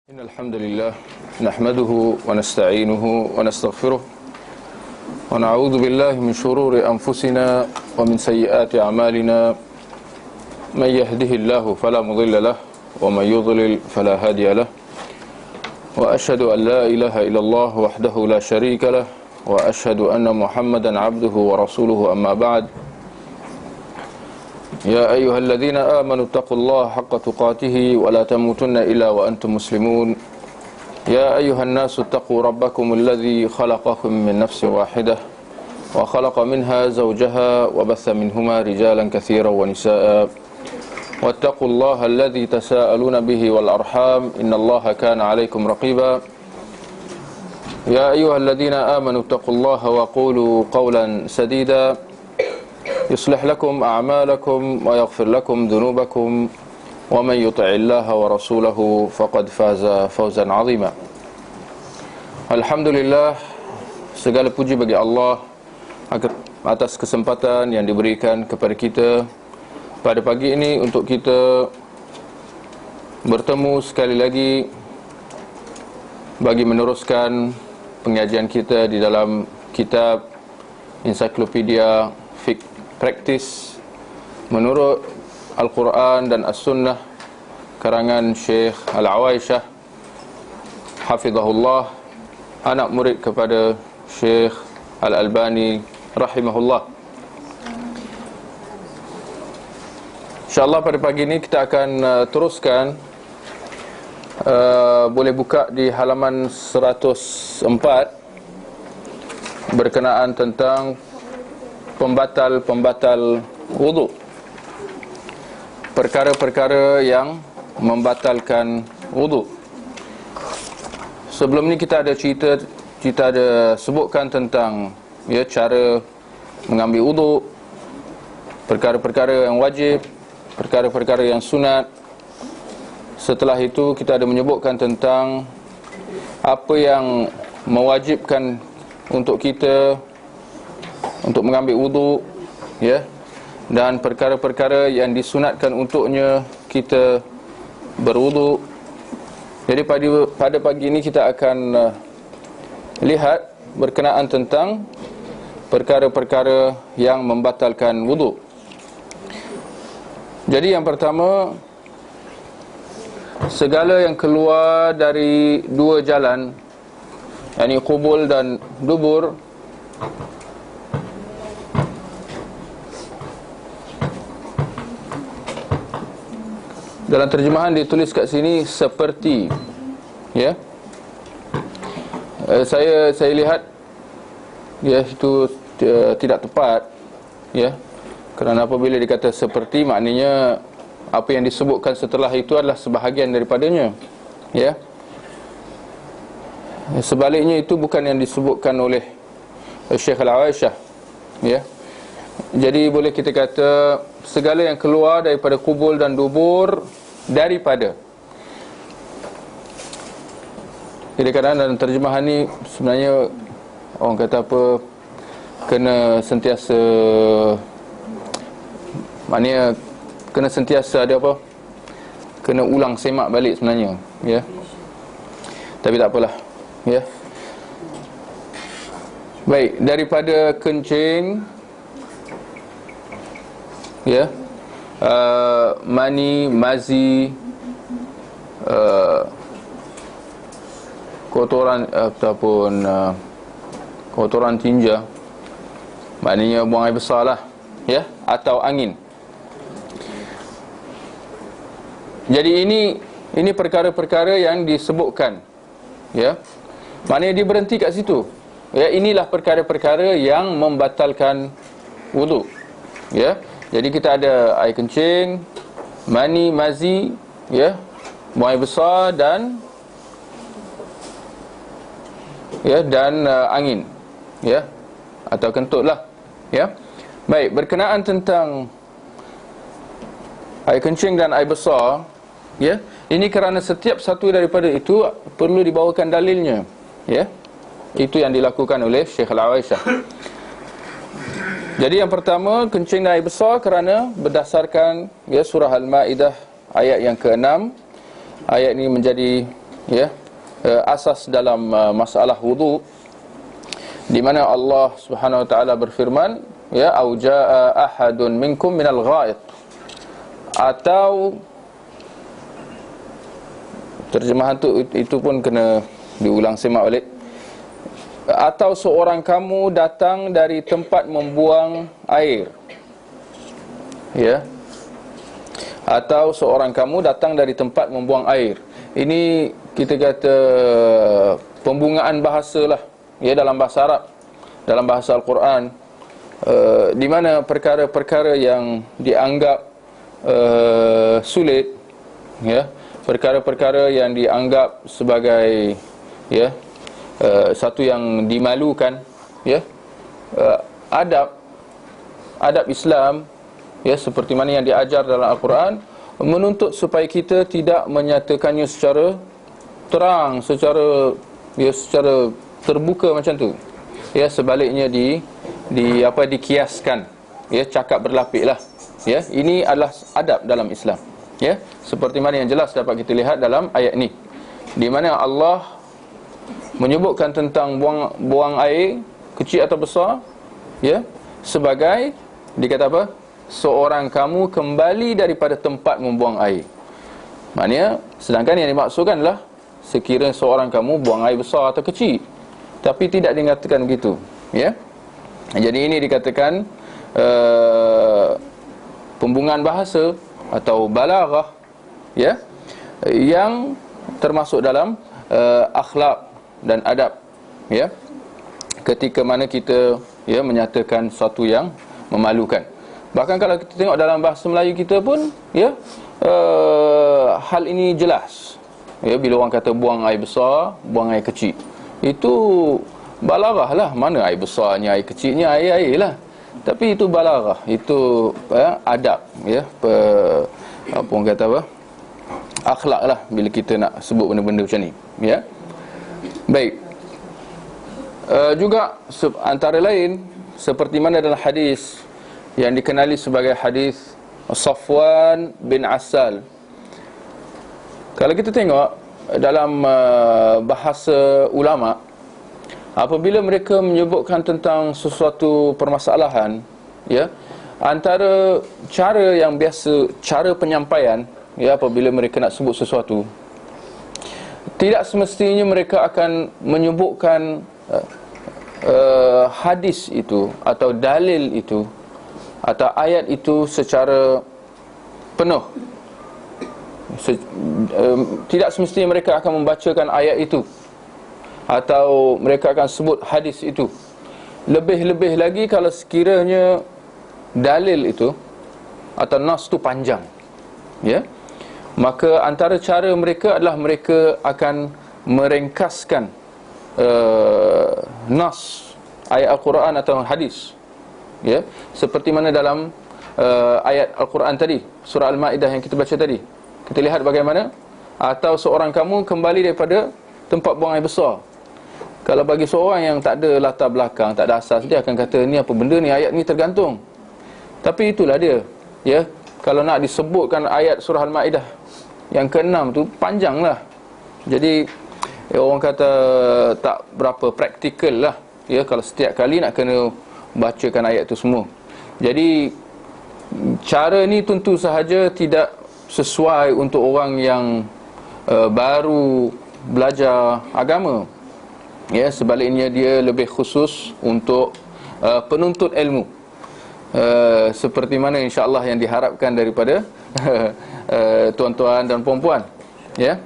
إن الحمد لله نحمده ونستعينه ونستغفره ونعوذ بالله من شرور أنفسنا ومن سيئات أعمالنا من يهده الله فلا مضل له ومن يضلل فلا هادي له وأشهد أن لا إله إلا الله وحده لا شريك له وأشهد أن محمدا عبده ورسوله أما بعد يا أيها الذين آمنوا اتقوا الله حق تقاته ولا تموتن إلا وأنتم مسلمون يا أيها الناس اتقوا ربكم الذي خلقكم من نفس واحدة وخلق منها زوجها وبث منهما رجالا كثيرا ونساء واتقوا الله الذي تساءلون به والأرحام إن الله كان عليكم رقيبا يا أيها الذين آمنوا اتقوا الله وقولوا قولا سديدا يصلح لكم أعمالكم ويغفر لكم ذنوبكم ومن يطع الله ورسوله فقد فاز فوزا عظيما. Alhamdulillah, segala puji bagi Allah atas kesempatan yang diberikan kepada kita pada pagi ini untuk kita bertemu sekali lagi bagi meneruskan pengajian kita di dalam kitab Ensiklopedia Fiqh Praktis menurut Al-Quran dan As-Sunnah karangan Syekh Al-Awaisyah Hafizahullah, anak murid kepada Syekh Al-Albani Rahimahullah. InsyaAllah pada pagi ini kita akan teruskan. Boleh buka di halaman 104 berkenaan tentang pembatal-pembatal wuduk, perkara-perkara yang membatalkan wuduk. Sebelum ni kita ada sebutkan tentang cara mengambil wuduk, perkara-perkara yang wajib, perkara-perkara yang sunat. Setelah itu kita ada menyebutkan tentang apa yang mewajibkan untuk kita untuk mengambil wuduk, dan perkara-perkara yang disunatkan untuknya kita berwuduk. Jadi pada pagi ini kita akan lihat berkenaan tentang perkara-perkara yang membatalkan wuduk. Jadi yang pertama, segala yang keluar dari dua jalan, yakni qubul dan dubur, dalam terjemahan ditulis kat sini seperti, saya lihat itu tidak tepat, kerana apabila dikata seperti, maknanya apa yang disebutkan setelah itu adalah sebahagian daripadanya, sebaliknya itu bukan yang disebutkan oleh Syekh Al-Awaisyah, Jadi boleh kita kata segala yang keluar daripada kubul dan dubur daripada. Jadi kadang dalam terjemahan ni sebenarnya orang kata apa, kena sentiasa, maknanya kena sentiasa ada apa, kena ulang semak balik sebenarnya, tapi tak apalah, Baik, daripada kencing, mani, mazi, kotoran ataupun kotoran tinja, maknanya buang air besar lah, atau angin. Jadi ini perkara-perkara yang disebutkan, maknanya dia berhenti kat situ, inilah perkara-perkara yang membatalkan wuduk, Jadi kita ada air kencing, mani, mazi, buang air besar dan angin, atau kentut lah, Baik, berkenaan tentang air kencing dan air besar, ini kerana setiap satu daripada itu perlu dibawakan dalilnya, Itu yang dilakukan oleh Syekh Al-Awaisyah. Jadi yang pertama, kencing dan air besar kerana berdasarkan surah Al-Ma'idah ayat yang ke-6. Ayat ini menjadi ya, asas dalam masalah wudu, di mana Allah Subhanahu wa taala berfirman, ya, au jaa ahadun minkum minal ghaid, atau terjemahan itu pun kena diulang semak balik, atau seorang kamu datang dari tempat membuang air, ya, atau seorang kamu datang dari tempat membuang air. Ini kita kata pembungaan bahasa lah, ya, dalam bahasa Arab, dalam bahasa Al-Quran, di mana perkara-perkara yang dianggap sulit, ya, perkara-perkara yang dianggap sebagai, ya, satu yang dimalukan, ya, adab Islam, ya, seperti mana yang diajar dalam Al-Quran, menuntut supaya kita tidak menyatakannya secara terang, secara terbuka macam tu. Ya, sebaliknya dikiaskan, ya, cakap berlapiklah. Ya, ini adalah adab dalam Islam. Ya, seperti mana yang jelas dapat kita lihat dalam ayat ini, di mana Allah menyebutkan tentang buang air kecil atau besar, ya, sebagai, dikata apa? Seorang kamu kembali daripada tempat membuang air. Maknanya, sedangkan yang dimaksudkan adalah sekiranya seorang kamu buang air besar atau kecil, tapi tidak dikatakan begitu, ya. Jadi ini dikatakan pembungaan bahasa atau balaghah, ya, yang termasuk dalam akhlak dan adab, ya, ketika mana kita, ya, menyatakan sesuatu yang memalukan. Bahkan kalau kita tengok dalam bahasa Melayu kita pun, ya, hal ini jelas. Ya, bila orang kata buang air besar, buang air kecil, itu balaghah lah. Mana air besarnya, air kecilnya, air-air lah. Tapi itu balaghah, itu adab, ya, apa orang kata apa, akhlak lah bila kita nak sebut benda-benda macam ni, ya. Baik. Juga antara lain, seperti mana dalam hadis yang dikenali sebagai hadis Safwan bin Asal. Kalau kita tengok dalam bahasa ulama, apabila mereka menyebutkan tentang sesuatu permasalahan, ya, antara cara yang biasa, cara penyampaian, ya, apabila mereka nak sebut sesuatu, tidak semestinya mereka akan menyebutkan hadis itu atau dalil itu atau ayat itu secara penuh. Tidak semestinya mereka akan membacakan ayat itu atau mereka akan sebut hadis itu. Lebih-lebih lagi kalau sekiranya dalil itu atau nas itu panjang, ya, maka antara cara mereka adalah mereka akan meringkaskan nas ayat Al-Quran atau hadis, ya, seperti mana dalam ayat Al-Quran tadi, surah Al-Ma'idah yang kita baca tadi. Kita lihat bagaimana, atau seorang kamu kembali daripada tempat buang air besar. Kalau bagi seorang yang tak ada latar belakang, tak ada asas, dia akan kata, ni apa benda ni, ayat ni tergantung. Tapi itulah dia, ya, kalau nak disebutkan ayat surah Al-Ma'idah yang ke-6 tu panjang lah. Jadi orang kata tak berapa praktikal lah, ya, kalau setiap kali nak kena bacakan ayat tu semua. Jadi cara ni tentu sahaja tidak sesuai untuk orang yang baru belajar agama, ya. Sebaliknya dia lebih khusus untuk penuntut ilmu, seperti mana insya-Allah yang diharapkan daripada tuan-tuan dan puan-puan, ya.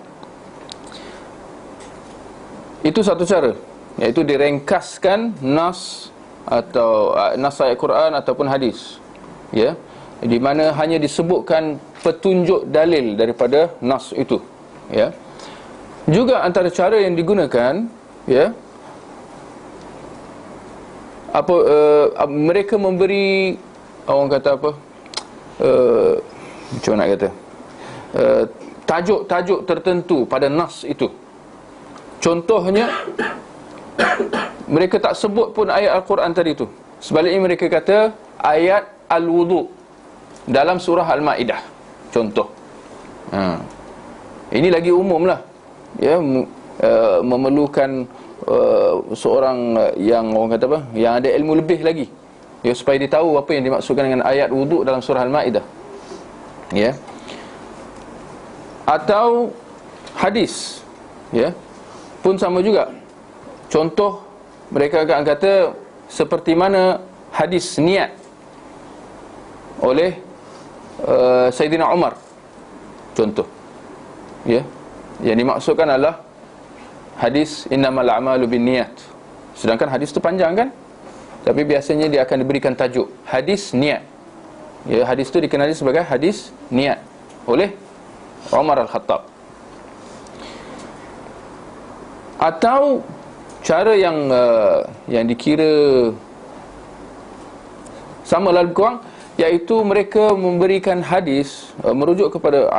Itu satu cara, iaitu direngkaskan nas atau nas ayat Quran ataupun hadis, ya, di mana hanya disebutkan petunjuk dalil daripada nas itu, ya. Juga antara cara yang digunakan, ya, apa mereka memberi, orang kata apa, macam nak kata, tajuk-tajuk tertentu pada nas itu. Contohnya, mereka tak sebut pun ayat Al-Quran tadi tu. Sebaliknya mereka kata ayat Al-Wudu dalam surah Al-Ma'idah, contoh. Ini lagi umum lah, ya, memerlukan seorang yang orang kata apa, yang ada ilmu lebih lagi, ya, supaya dia tahu apa yang dimaksudkan dengan ayat wuduk dalam surah Al-Maidah, ya. Atau hadis, ya, pun sama juga. Contoh, mereka akan kata seperti mana hadis niat oleh Sayyidina Umar, contoh, ya, yang dimaksudkan adalah hadis innamal a'malu binniyat. Sedangkan hadis tu panjang kan, tapi biasanya dia akan diberikan tajuk hadis niat, ya. Hadis tu dikenali sebagai hadis niat oleh Umar Al-Khattab. Atau cara yang dikira sama lebih kurang, iaitu mereka memberikan hadis, merujuk kepada,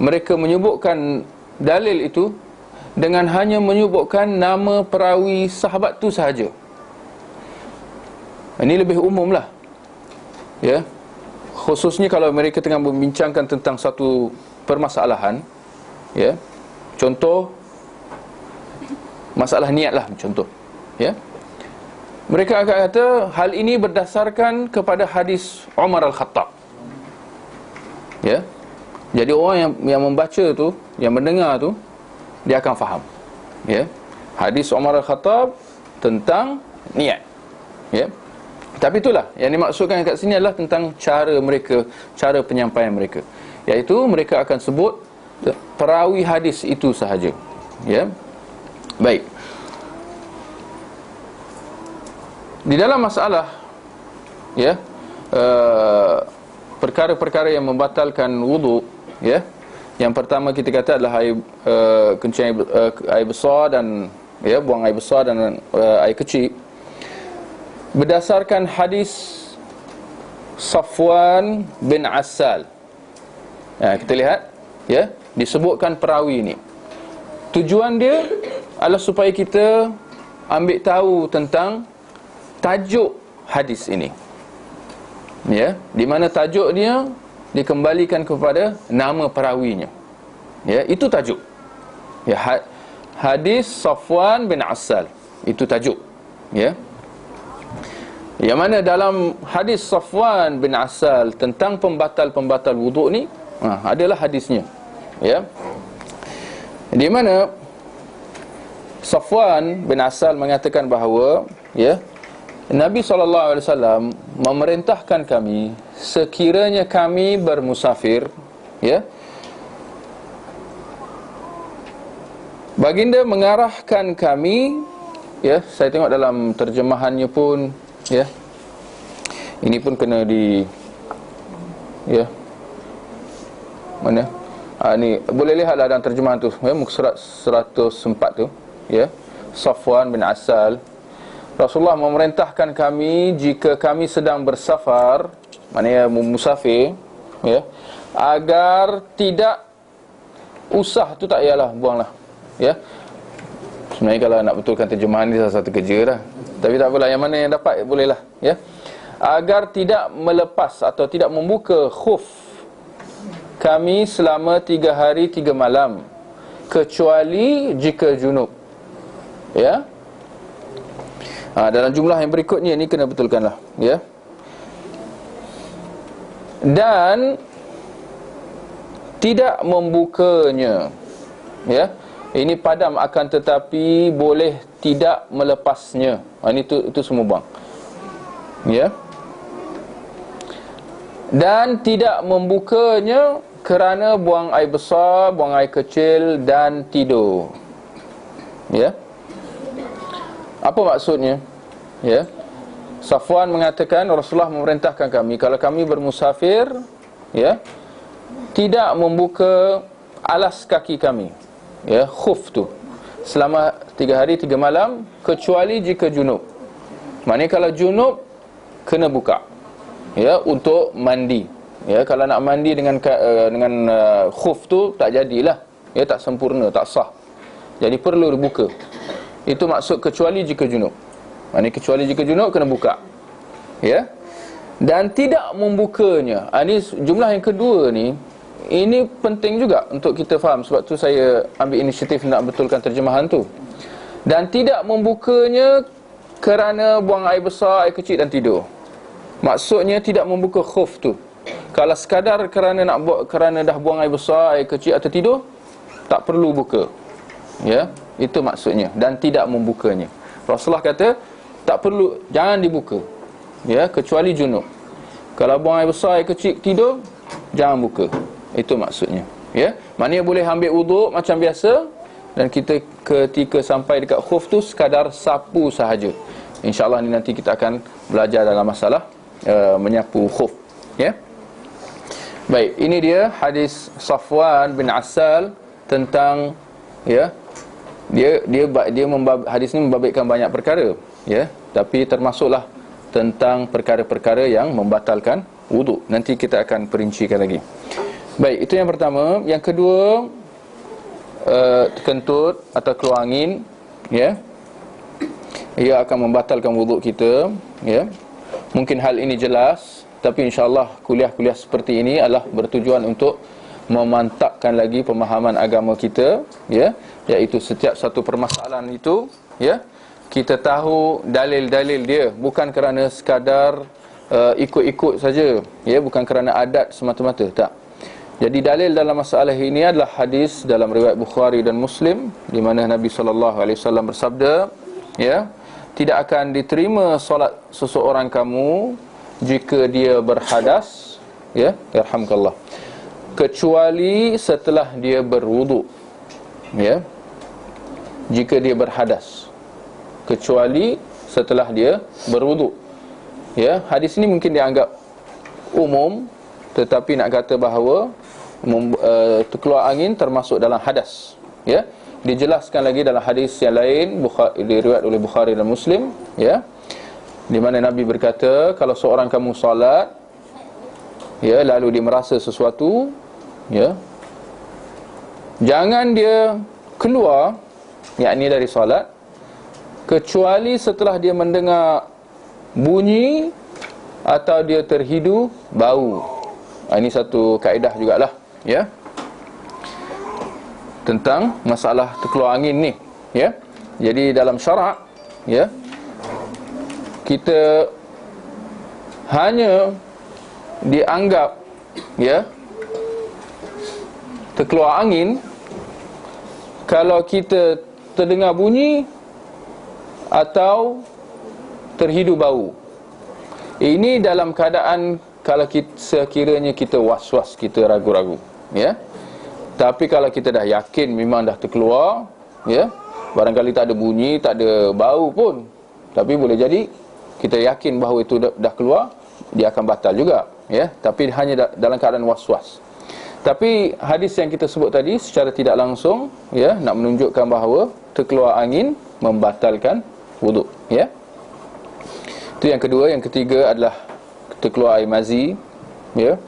mereka menyebutkan dalil itu dengan hanya menyebutkan nama perawi sahabat tu sahaja. Ini lebih umum lah, ya. Khususnya kalau mereka tengah membincangkan tentang satu permasalahan, ya. Contoh, masalah niat lah, contoh, ya. Mereka akan kata hal ini berdasarkan kepada hadis Umar Al-Khattab, ya. Jadi orang yang membaca tu, yang mendengar tu, dia akan faham, ya, hadis Umar Al-Khattab tentang niat, ya. Tapi itulah yang dimaksudkan kat sini adalah tentang cara mereka, cara penyampaian mereka, iaitu mereka akan sebut perawi hadis itu sahaja, ya. Baik. Di dalam masalah, ya, perkara-perkara yang membatalkan wuduk, ya, yang pertama kita kata adalah kencing air besar dan, ya, buang air besar dan air kecil. Berdasarkan hadis Safwan bin Assal, kita lihat, ya, disebutkan perawi ini. Tujuan dia adalah supaya kita ambil tahu tentang tajuk hadis ini, ya, di mana tajuk dia dikembalikan kepada nama perawinya, ya, itu tajuk, ya, hadis Safwan bin Assal, itu tajuk, ya. Yang mana dalam hadis Safwan bin Assal tentang pembatal-pembatal wuduk ni, adalah hadisnya, ya, di mana Safwan bin Assal mengatakan bahawa, ya, Nabi SAW memerintahkan kami sekiranya kami bermusafir, ya, baginda mengarahkan kami, ya, saya tengok dalam terjemahannya pun, ya, ini pun kena ya, mana? Ni boleh lihatlah dalam terjemahan tu, ya, muka surat 104 tu, ya, Safwan bin Assal, Rasulullah memerintahkan kami jika kami sedang bersafar, maknanya musafir, ya, agar tidak usah tu tak payahlah, buanglah, ya. Sebenarnya kalau nak betulkan terjemahan ni salah satu kerja lah, tapi tak apalah, yang mana yang dapat bolehlah, ya. Agar tidak melepas atau tidak membuka khuf kami selama 3 hari 3 malam, kecuali jika junub, ya. Dalam jumlah yang berikutnya ni kena betulkanlah, ya. Dan tidak membukanya, ya. Ini padam akan tetapi boleh tidak melepasnya. Ini itu semua bang, ya. Dan tidak membukanya kerana buang air besar, buang air kecil dan tidur, ya. Apa maksudnya? Ya, Safwan mengatakan Rasulullah memerintahkan kami kalau kami bermusafir, ya, tidak membuka alas kaki kami, ya, khuf tu, selama 3 hari 3 malam, kecuali jika junub. Maknanya kalau junub kena buka, ya, untuk mandi, ya. Kalau nak mandi dengan khuf tu tak jadilah, ya, tak sempurna, tak sah. Jadi perlu dibuka. Itu maksud kecuali jika junub. Ini kecuali jika junub kena buka, ya. Dan tidak membukanya, ini jumlah yang kedua ni, ini penting juga untuk kita faham. Sebab tu saya ambil inisiatif nak betulkan terjemahan tu. Dan tidak membukanya kerana buang air besar, air kecil dan tidur. Maksudnya tidak membuka khuf tu. Kalau sekadar kerana dah buang air besar, air kecil atau tidur, tak perlu buka. Ya, itu maksudnya. Dan tidak membukanya. Rasulullah kata tak perlu, jangan dibuka. Ya, kecuali junub. Kalau buang air besar, air kecil, tidur, jangan buka. Itu maksudnya. Ya, maknanya boleh ambil wuduk macam biasa, dan kita ketika sampai dekat khuf tu sekadar sapu sahaja. InsyaAllah ni nanti kita akan belajar dalam masalah menyapu khuf. Ya. Baik, ini dia hadis Safwan bin Asal tentang, ya, hadis ni membabitkan banyak perkara, ya, tapi termasuklah tentang perkara-perkara yang membatalkan wuduk. Nanti kita akan perincikan lagi. Baik, itu yang pertama. Yang kedua, kentut atau keluar angin, ya, ia akan membatalkan wuduk kita, ya. Mungkin hal ini jelas, tapi insyaAllah kuliah-kuliah seperti ini adalah bertujuan untuk memantapkan lagi pemahaman agama kita, ya, iaitu setiap satu permasalahan itu, ya, kita tahu dalil-dalil dia, bukan kerana sekadar ikut-ikut saja, ya, bukan kerana adat semata-mata, tak. Jadi dalil dalam masalah ini adalah hadis dalam riwayat Bukhari dan Muslim, di mana Nabi SAW bersabda, ya, tidak akan diterima solat seseorang kamu jika dia berhadas, ya, yarhamkallah, kecuali setelah dia berwuduk, ya, jika dia berhadas, kecuali setelah dia berwuduk. Ya, hadis ini mungkin dianggap umum, tetapi nak kata bahawa terkeluar angin termasuk dalam hadas, ya. Dijelaskan lagi dalam hadis yang lain, diriwayat oleh Bukhari dan Muslim, ya, di mana Nabi berkata, kalau seorang kamu salat, ya, lalu dia merasa sesuatu, ya, jangan dia keluar, yakni dari salat, kecuali setelah dia mendengar bunyi atau dia terhidu bau. Ini satu kaedah jugalah, ya, tentang masalah terkeluar angin ni, ya. Jadi dalam syarak, ya, kita hanya dianggap, ya, terkeluar angin kalau kita terdengar bunyi atau terhidu bau. Ini dalam keadaan kalau sekiranya kita was-was, kita ragu-ragu, ya. Tapi kalau kita dah yakin memang dah terkeluar, ya, barangkali tak ada bunyi, tak ada bau pun, tapi boleh jadi kita yakin bahawa itu dah keluar, dia akan batal juga, ya. Tapi hanya dalam keadaan was-was. Tapi hadis yang kita sebut tadi secara tidak langsung, ya, nak menunjukkan bahawa terkeluar angin membatalkan wuduk, ya. Itu yang kedua. Yang ketiga adalah terkeluar air mazi, ya.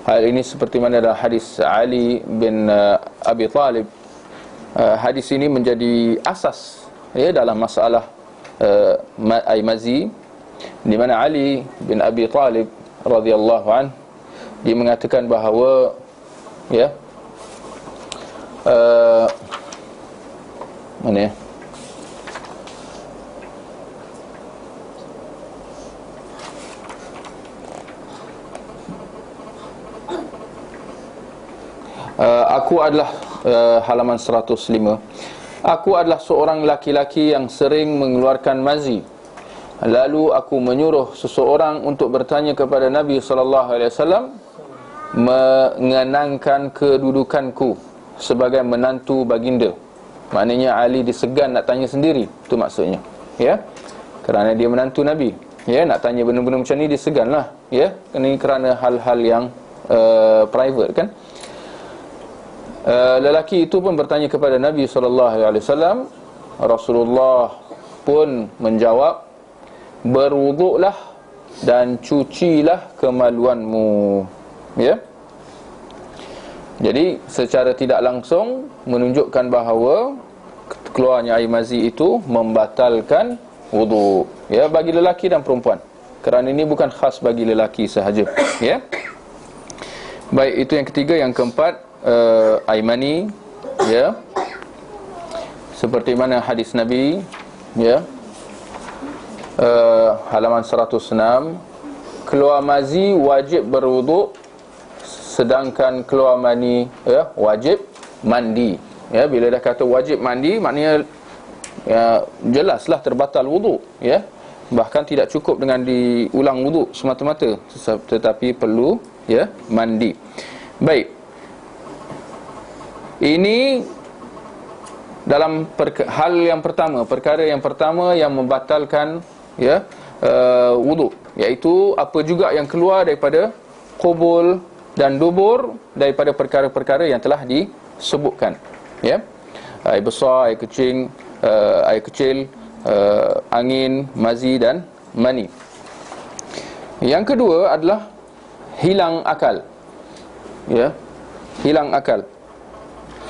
Hal ini seperti mana dalam hadis Ali bin Abi Talib. Hadis ini menjadi asas, ya, dalam masalah air mazi, di mana Ali bin Abi Talib radhiyallahu anhu, dia mengatakan bahawa, ya, mana ya, aku adalah halaman 105. Aku adalah seorang laki-laki yang sering mengeluarkan mazi. Lalu aku menyuruh seseorang untuk bertanya kepada Nabi SAW, mengenangkan kedudukanku sebagai menantu baginda. Maknanya Ali disegan nak tanya sendiri, itu maksudnya, ya, kerana dia menantu Nabi, ya, nak tanya benda-benda macam ni diseganlah, ya, kerana hal-hal yang private, kan. Lelaki itu pun bertanya kepada Nabi SAW. Rasulullah pun menjawab, berwuduklah dan cucilah kemaluanmu, ya. Jadi secara tidak langsung menunjukkan bahawa keluarnya air mazi itu membatalkan wuduk, ya, bagi lelaki dan perempuan. Kerana ini bukan khas bagi lelaki sahaja, ya. Baik, itu yang ketiga. Yang keempat, air mani, ya, seperti mana hadis Nabi, ya, halaman 106, keluar mazi wajib berwuduk, sedangkan keluar mani, ya, wajib mandi. Ya, bila dah kata wajib mandi, maknanya ya, jelaslah terbatal wuduk, ya. Bahkan tidak cukup dengan diulang wuduk semata-mata, tetapi perlu, ya, mandi. Baik, ini dalam hal yang pertama, perkara yang pertama yang membatalkan, ya, wuduk, iaitu apa juga yang keluar daripada qubul dan dubur daripada perkara-perkara yang telah disebutkan, ya. Air besar, air kecil, angin, mazi dan mani. Yang kedua adalah hilang akal, ya, hilang akal,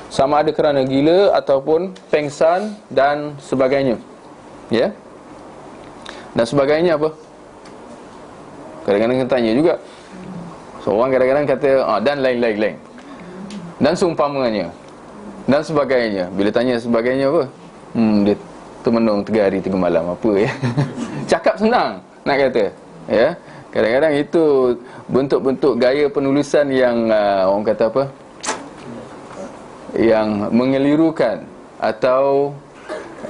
sama ada kerana gila ataupun pengsan dan sebagainya, ya. Dan sebagainya apa? Kadang-kadang kita tanya juga. Seorang kadang-kadang kata dan lain-lain, dan seumpamanya, dan sebagainya. Bila tanya sebagainya apa? Dia termenung 3 hari 3 malam apa, ya. Cakap senang nak kata, ya. Kadang-kadang itu bentuk-bentuk gaya penulisan yang orang kata apa, yang mengelirukan, atau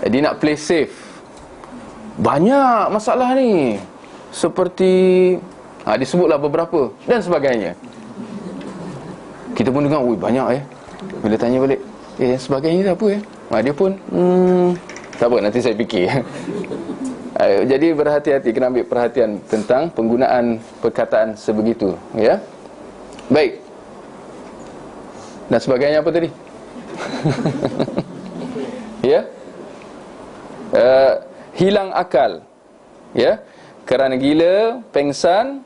dia nak play safe. Banyak masalah ni, seperti disebutlah beberapa dan sebagainya. Kita pun dengar, banyak, ya. Bila tanya balik, sebagainya apa, ya, dia pun tak apa, nanti saya fikir. Jadi berhati-hati, kena ambil perhatian tentang penggunaan perkataan sebegitu, ya. Baik. Dan sebagainya apa tadi? Ya. Hilang akal, ya, kerana gila, pengsan,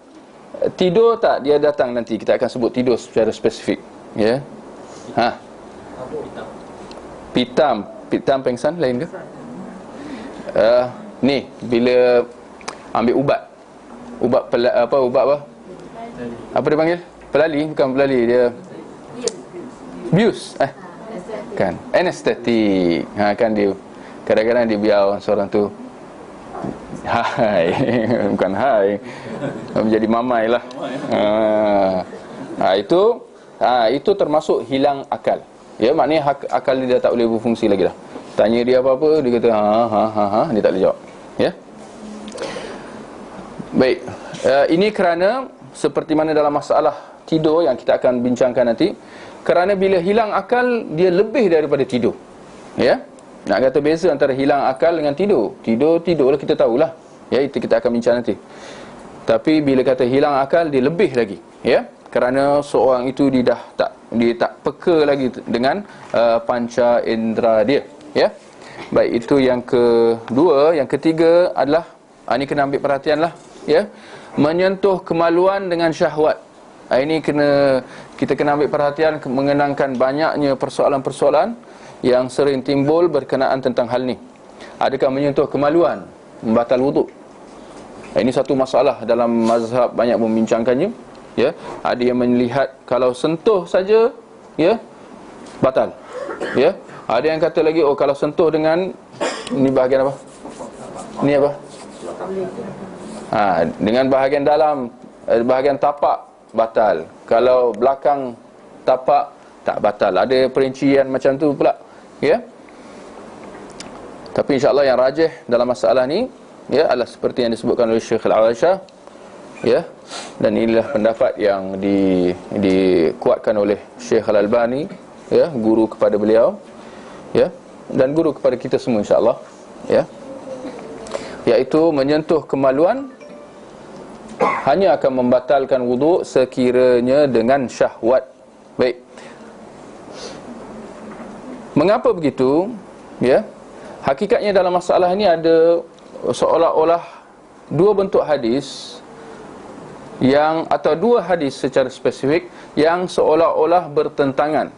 tidur tak, dia datang nanti kita akan sebut tidur secara spesifik, ya. Pitam pengsan lain ke? Ni bila ambil ubat apa dia panggil? Pelali, bukan pelali, dia bius, kan, anestetik. Kan dia kadang-kadang dia biar seorang tu bukan menjadi mamai lah. Itu termasuk hilang akal, ya. Maknanya akal dia dah tak boleh berfungsi lagi dah. Tanya dia apa-apa, dia kata dia tak boleh jawab, ya. Baik, ini kerana seperti mana dalam masalah tidur yang kita akan bincangkan nanti, kerana bila hilang akal, dia lebih daripada tidur, ya. Nak kata beza antara hilang akal dengan tidur, tidurlah kita tahulah, ya, itu kita akan bincang nanti. Tapi bila kata hilang akal, dia lebih lagi, ya, kerana seorang itu dia tak peka lagi dengan panca indera dia, ya. Baik, itu yang kedua. Yang ketiga adalah ini kena ambil perhatian lah, ya, menyentuh kemaluan dengan syahwat. Ini kita kena ambil perhatian, mengenangkan banyaknya persoalan-persoalan yang sering timbul berkenaan tentang hal ni. Adakah menyentuh kemaluan membatal wuduk? Ini satu masalah dalam mazhab, banyak membincangkannya, ya. Ada yang melihat kalau sentuh saja, ya, batal, ya. Ada yang kata lagi, kalau sentuh dengan ni bahagian apa? Ni apa? Dengan bahagian dalam, bahagian tapak, batal. Kalau belakang tapak, tak batal. Ada perincian macam tu pula, ya. Tapi insya-Allah yang rajih dalam masalah ni, ya, adalah seperti yang disebutkan oleh Syekh Al-Awashah, ya. Dan inilah pendapat yang dikuatkan oleh Syekh Al-Albani, ya, guru kepada beliau, ya, dan guru kepada kita semua insya-Allah, ya. Iaitu menyentuh kemaluan hanya akan membatalkan wuduk sekiranya dengan syahwat. Baik. Mengapa begitu? Ya. Hakikatnya dalam masalah ini ada seolah-olah dua bentuk hadis atau dua hadis secara spesifik yang seolah-olah bertentangan.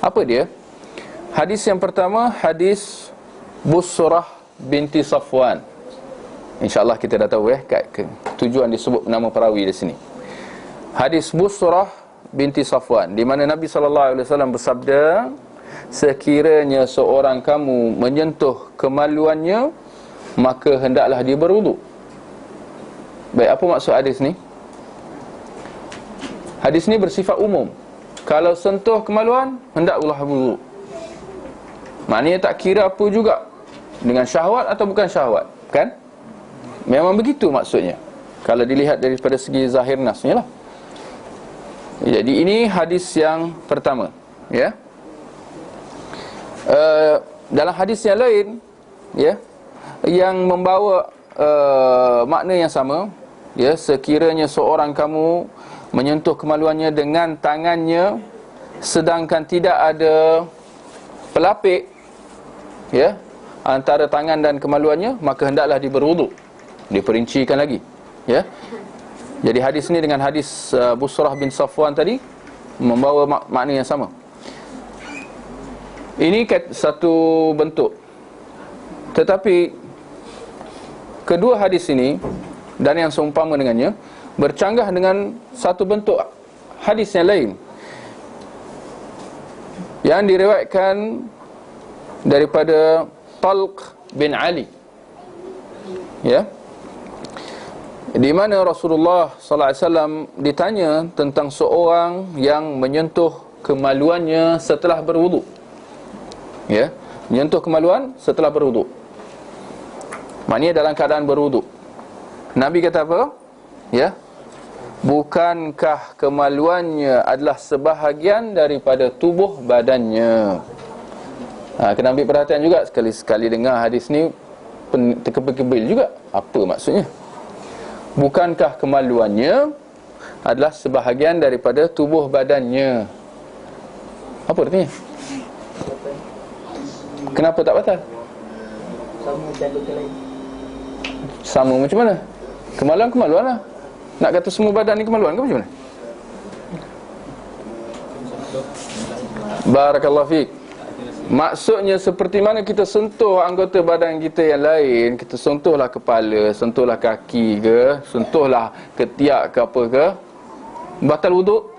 Apa dia? Hadis yang pertama, hadis Busrah binti Safwan. InsyaAllah kita dah tahu, tujuan disebut nama perawi di sini. Hadis Busrah binti Safwan, di mana Nabi SAW bersabda, sekiranya seorang kamu menyentuh kemaluannya, maka hendaklah dia berwuduk. Baik, apa maksud hadis ni? Hadis ni bersifat umum. Kalau sentuh kemaluan, hendaklah berwuduk. Maknanya tak kira apa juga, dengan syahwat atau bukan syahwat, kan? Memang begitu maksudnya, kalau dilihat daripada segi zahir nasnya lah. Jadi ini hadis yang pertama, ya. Dalam hadis yang lain, ya, yang membawa makna yang sama, ya, sekiranya seorang kamu menyentuh kemaluannya dengan tangannya sedangkan tidak ada pelapik, ya, antara tangan dan kemaluannya, maka hendaklah dia berwuduk. Diperincikan lagi, ya. Jadi hadis ni dengan hadis Busrah bin Safwan tadi membawa makna yang sama. Ini satu bentuk. Tetapi kedua hadis ini dan yang seumpama dengannya bercanggah dengan satu bentuk hadis yang lain yang diriwayatkan daripada Talq bin Ali, ya, di mana Rasulullah sallallahu alaihi wasallam ditanya tentang seorang yang menyentuh kemaluannya setelah berwuduk. Ya, menyentuh kemaluan setelah berwuduk, maknanya dalam keadaan berwuduk. Nabi kata apa? Ya, bukankah kemaluannya adalah sebahagian daripada tubuh badannya? Kena ambil perhatian juga, sekali-sekali dengar hadis ni terkebil-kebil juga. Apa maksudnya? Bukankah kemaluannya adalah sebahagian daripada tubuh badannya? Apa artinya? Kenapa tak batal? Sama macam anggota lain. Sama macam mana? Kemaluan lah. Nak kata semua badan ni kemaluan ke macam mana? Barakallahu fiik. Maksudnya seperti mana kita sentuh anggota badan kita yang lain, kita sentuhlah kepala, sentuhlah kaki ke, sentuhlah ketiak ke apa ke, batal wuduk?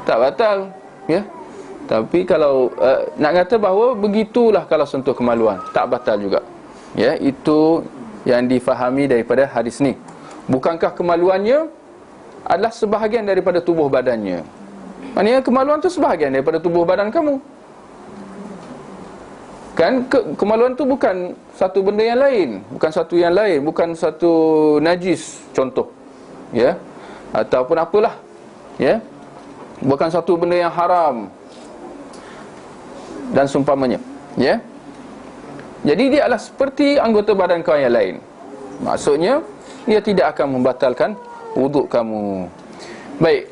Tak batal, ya. Tapi kalau nak kata bahawa begitulah kalau sentuh kemaluan, tak batal juga. Ya, itu yang difahami daripada hadis ni. Bukankah kemaluannya adalah sebahagian daripada tubuh badannya? Maknanya kemaluan tu sebahagian daripada tubuh badan kamu. Kan kemaluan tu bukan satu benda yang lain, bukan satu yang lain, bukan satu najis contoh, ya, ataupun apalah, ya, bukan satu benda yang haram dan seumpamanya, ya. Jadi dia adalah seperti anggota badan kau yang lain. Maksudnya dia tidak akan membatalkan wuduk kamu. Baik,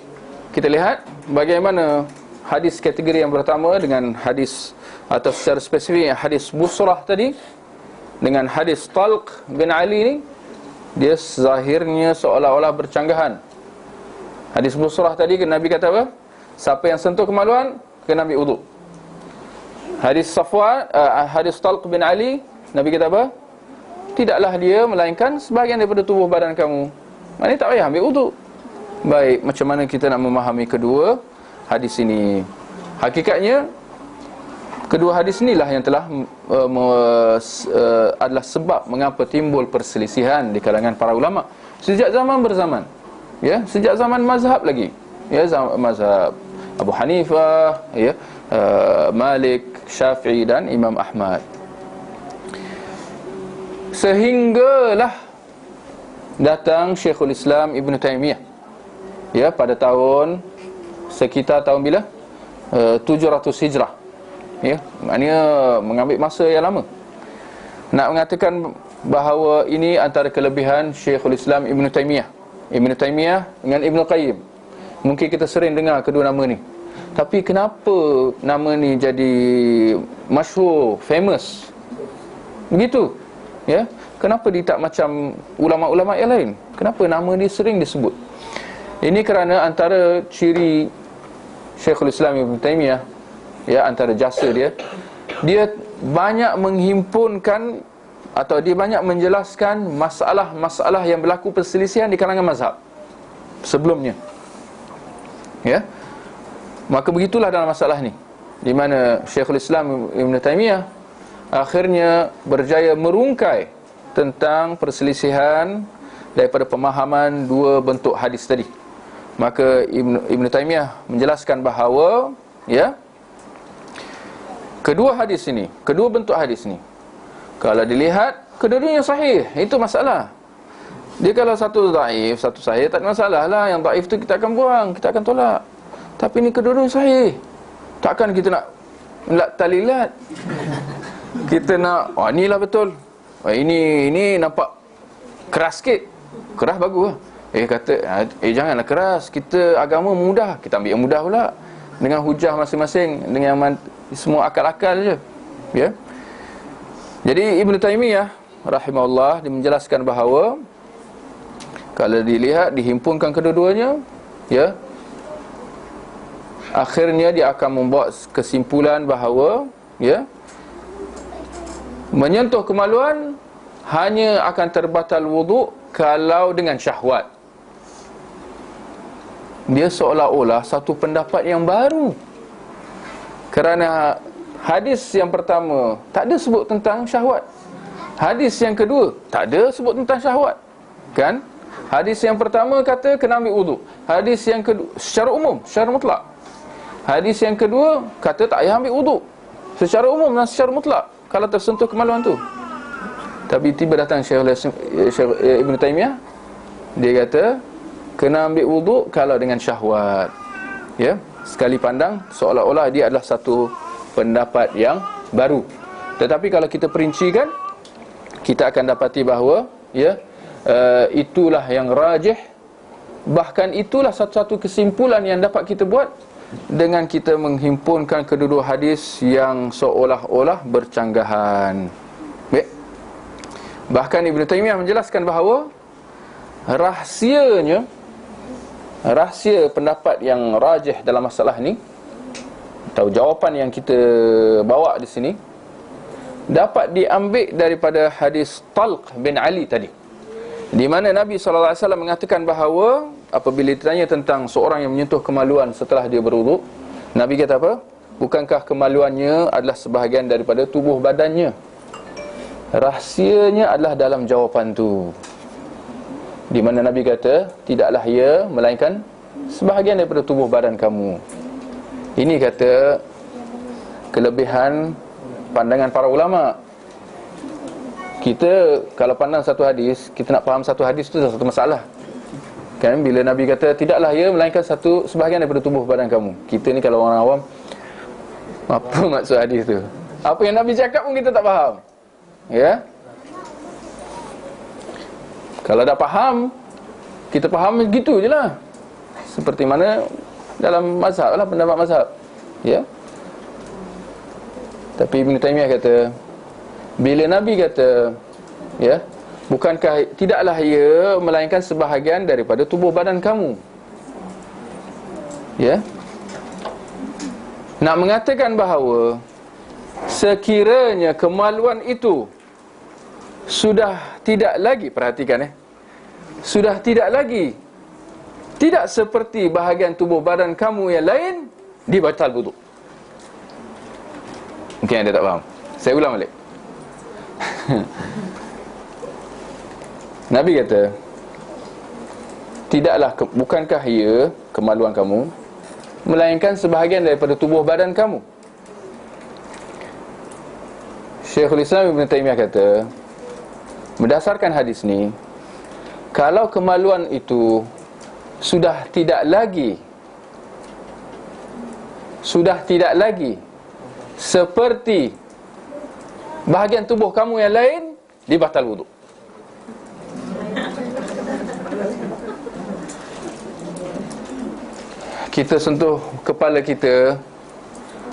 kita lihat bagaimana hadis kategori yang pertama dengan hadis, atau secara spesifik hadis Busrah tadi dengan hadis Talq bin Ali ni, dia zahirnya seolah-olah bercanggahan. Hadis Busrah tadi Nabi kata apa? Siapa yang sentuh kemaluan kena ambil wuduk. Hadis Safwan, hadis Talq bin Ali, Nabi kata apa? Tidaklah dia melainkan sebahagian daripada tubuh badan kamu. Maknanya tak payah ambil wuduk. Baik, macam mana kita nak memahami kedua hadis ini? Hakikatnya kedua hadis inilah yang telah adalah sebab mengapa timbul perselisihan di kalangan para ulama sejak zaman berzaman, ya, sejak zaman mazhab lagi, ya, mazhab Abu Hanifah, ya, Malik, Syafi'i dan Imam Ahmad. Sehinggalah datang Syekhul Islam Ibn Taymiyah, ya, pada tahun sekitar tahun bila? 700 Hijrah. Ya, maknanya mengambil masa yang lama. Nak mengatakan bahawa ini antara kelebihan Syekhul Islam Ibn Taymiyah. Ibn Taymiyah dengan Ibn Qayyim. Mungkin kita sering dengar kedua nama ni. Tapi kenapa nama ni jadi masyhur, famous? Begitu. Ya, kenapa dia tak macam ulama-ulama yang lain? Kenapa nama dia sering disebut? Ini kerana antara ciri Syekhul Islam Ibn Taymiyah, ya, antara jasa dia, dia banyak menghimpunkan atau dia banyak menjelaskan masalah-masalah yang berlaku perselisihan di kalangan mazhab sebelumnya. Ya, Maka begitulah dalam masalah ni, di mana Syekhul Islam Ibn Taymiyah akhirnya berjaya merungkai tentang perselisihan daripada pemahaman dua bentuk hadis tadi. Maka Ibn Taymiyah menjelaskan bahawa kedua hadis ini, kedua bentuk hadis ini, kalau dilihat kedua-duanya sahih, itu masalah. Dia kalau satu dhaif, satu sahih, tak ada masalah lah. Yang dhaif tu kita akan buang, kita akan tolak. Tapi ni kedua-duanya sahih, takkan kita nak talilat. Kita nak, inilah betul, ini nampak keras sikit. Keras bagus lah. Kata, janganlah keras, kita agama mudah, kita ambil yang mudah pula, dengan hujah masing-masing, dengan semua akal-akal je. Ya. Jadi Ibn Taymiyah rahimahullah, dia menjelaskan bahawa kalau dilihat, dihimpunkan kedua-duanya, akhirnya dia akan membuat kesimpulan bahawa menyentuh kemaluan hanya akan terbatal wuduk kalau dengan syahwat. Dia seolah-olah satu pendapat yang baru, kerana hadis yang pertama tak ada sebut tentang syahwat, hadis yang kedua tak ada sebut tentang syahwat, kan? Hadis yang pertama kata kena ambil wuduk, hadis yang kedua secara umum, secara mutlak. Hadis yang kedua kata tak payah ambil wuduk secara umum dan secara mutlak kalau tersentuh kemaluan tu. Tapi tiba datang Syekh Ibn Taymiyah, dia kata kena ambil wuduk kalau dengan syahwat. Ya, sekali pandang seolah-olah dia adalah satu pendapat yang baru. Tetapi kalau kita perincikan, kita akan dapati bahawa itulah yang rajih. Bahkan itulah satu-satu kesimpulan yang dapat kita buat dengan kita menghimpunkan kedua-dua hadis yang seolah-olah bercanggahan. Baik. Bahkan Ibn Taymiyah menjelaskan bahawa rahsia pendapat yang rajih dalam masalah ni, atau jawapan yang kita bawa di sini, dapat diambil daripada hadis Talq bin Ali tadi, di mana Nabi SAW mengatakan bahawa apabila ditanya tentang seorang yang menyentuh kemaluan setelah dia berwuduk, Nabi kata apa? Bukankah kemaluannya adalah sebahagian daripada tubuh badannya? Rahsianya adalah dalam jawapan tu, di mana Nabi kata tidaklah ia melainkan sebahagian daripada tubuh badan kamu. Ini kata kelebihan pandangan para ulama. Kita kalau pandang satu hadis, kita nak faham satu hadis tu satu masalah, kan? Bila Nabi kata tidaklah ia melainkan sebahagian daripada tubuh badan kamu, kita ni kalau orang awam, apa maksud hadis tu? Apa yang Nabi cakap pun kita tak faham. Ya. Kalau dah faham, kita faham gitu je lah, seperti mana dalam mazhab lah, pendapat mazhab. Ya. Tapi Ibn Taymiyah kata, bila Nabi kata, bukankah tidaklah ia melainkan sebahagian daripada tubuh badan kamu, nak mengatakan bahawa sekiranya kemaluan itu sudah tidak lagi, perhatikan sudah tidak lagi, tidak seperti bahagian tubuh badan kamu yang lain, dibatal wuduk. Mungkin anda tak faham, saya ulang balik. Nabi kata tidaklah, bukankah ia, kemaluan kamu, melainkan sebahagian daripada tubuh badan kamu. Syekhul Islam Ibn Taymiyah kata, berdasarkan hadis ni, kalau kemaluan itu sudah tidak lagi seperti bahagian tubuh kamu yang lain, dibatal wuduk. Kita sentuh kepala kita,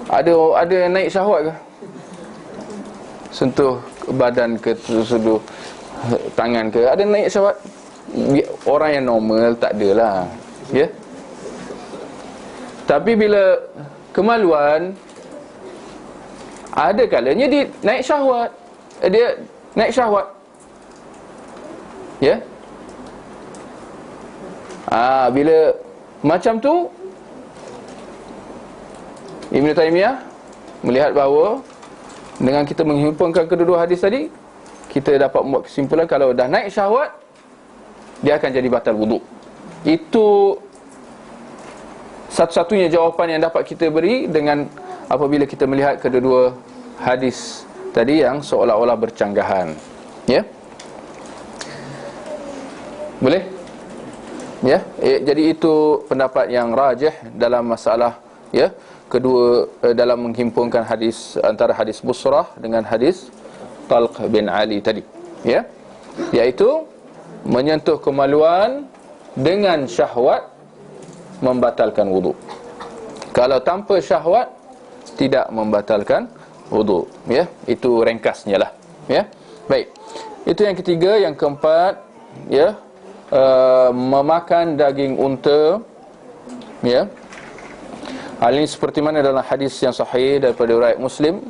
ada naik syahwat ke? Sentuh badan ke, sentuh tangan ke, ada naik syahwat? Orang yang normal tak adalah, Tapi bila kemaluan, ada kalanya dia naik syahwat, bila macam tu, Ibn Taymiyah melihat bahawa dengan kita menghimpunkan kedua-dua hadis tadi, kita dapat membuat kesimpulan kalau dah naik syahwat, dia akan jadi batal wuduk. Itu satu-satunya jawapan yang dapat kita beri dengan apabila kita melihat kedua-dua hadis tadi yang seolah-olah bercanggahan. Ya? Boleh? Ya, jadi itu pendapat yang rajih dalam masalah kedua, dalam menghimpunkan hadis antara hadis Busrah dengan hadis Talq bin Ali tadi, iaitu menyentuh kemaluan dengan syahwat membatalkan wuduk. Kalau tanpa syahwat tidak membatalkan wuduk. Itu ringkasnya lah. Baik. Itu yang ketiga. Yang keempat, memakan daging unta. Hal ini seperti mana dalam hadis yang sahih daripada riwayat Muslim,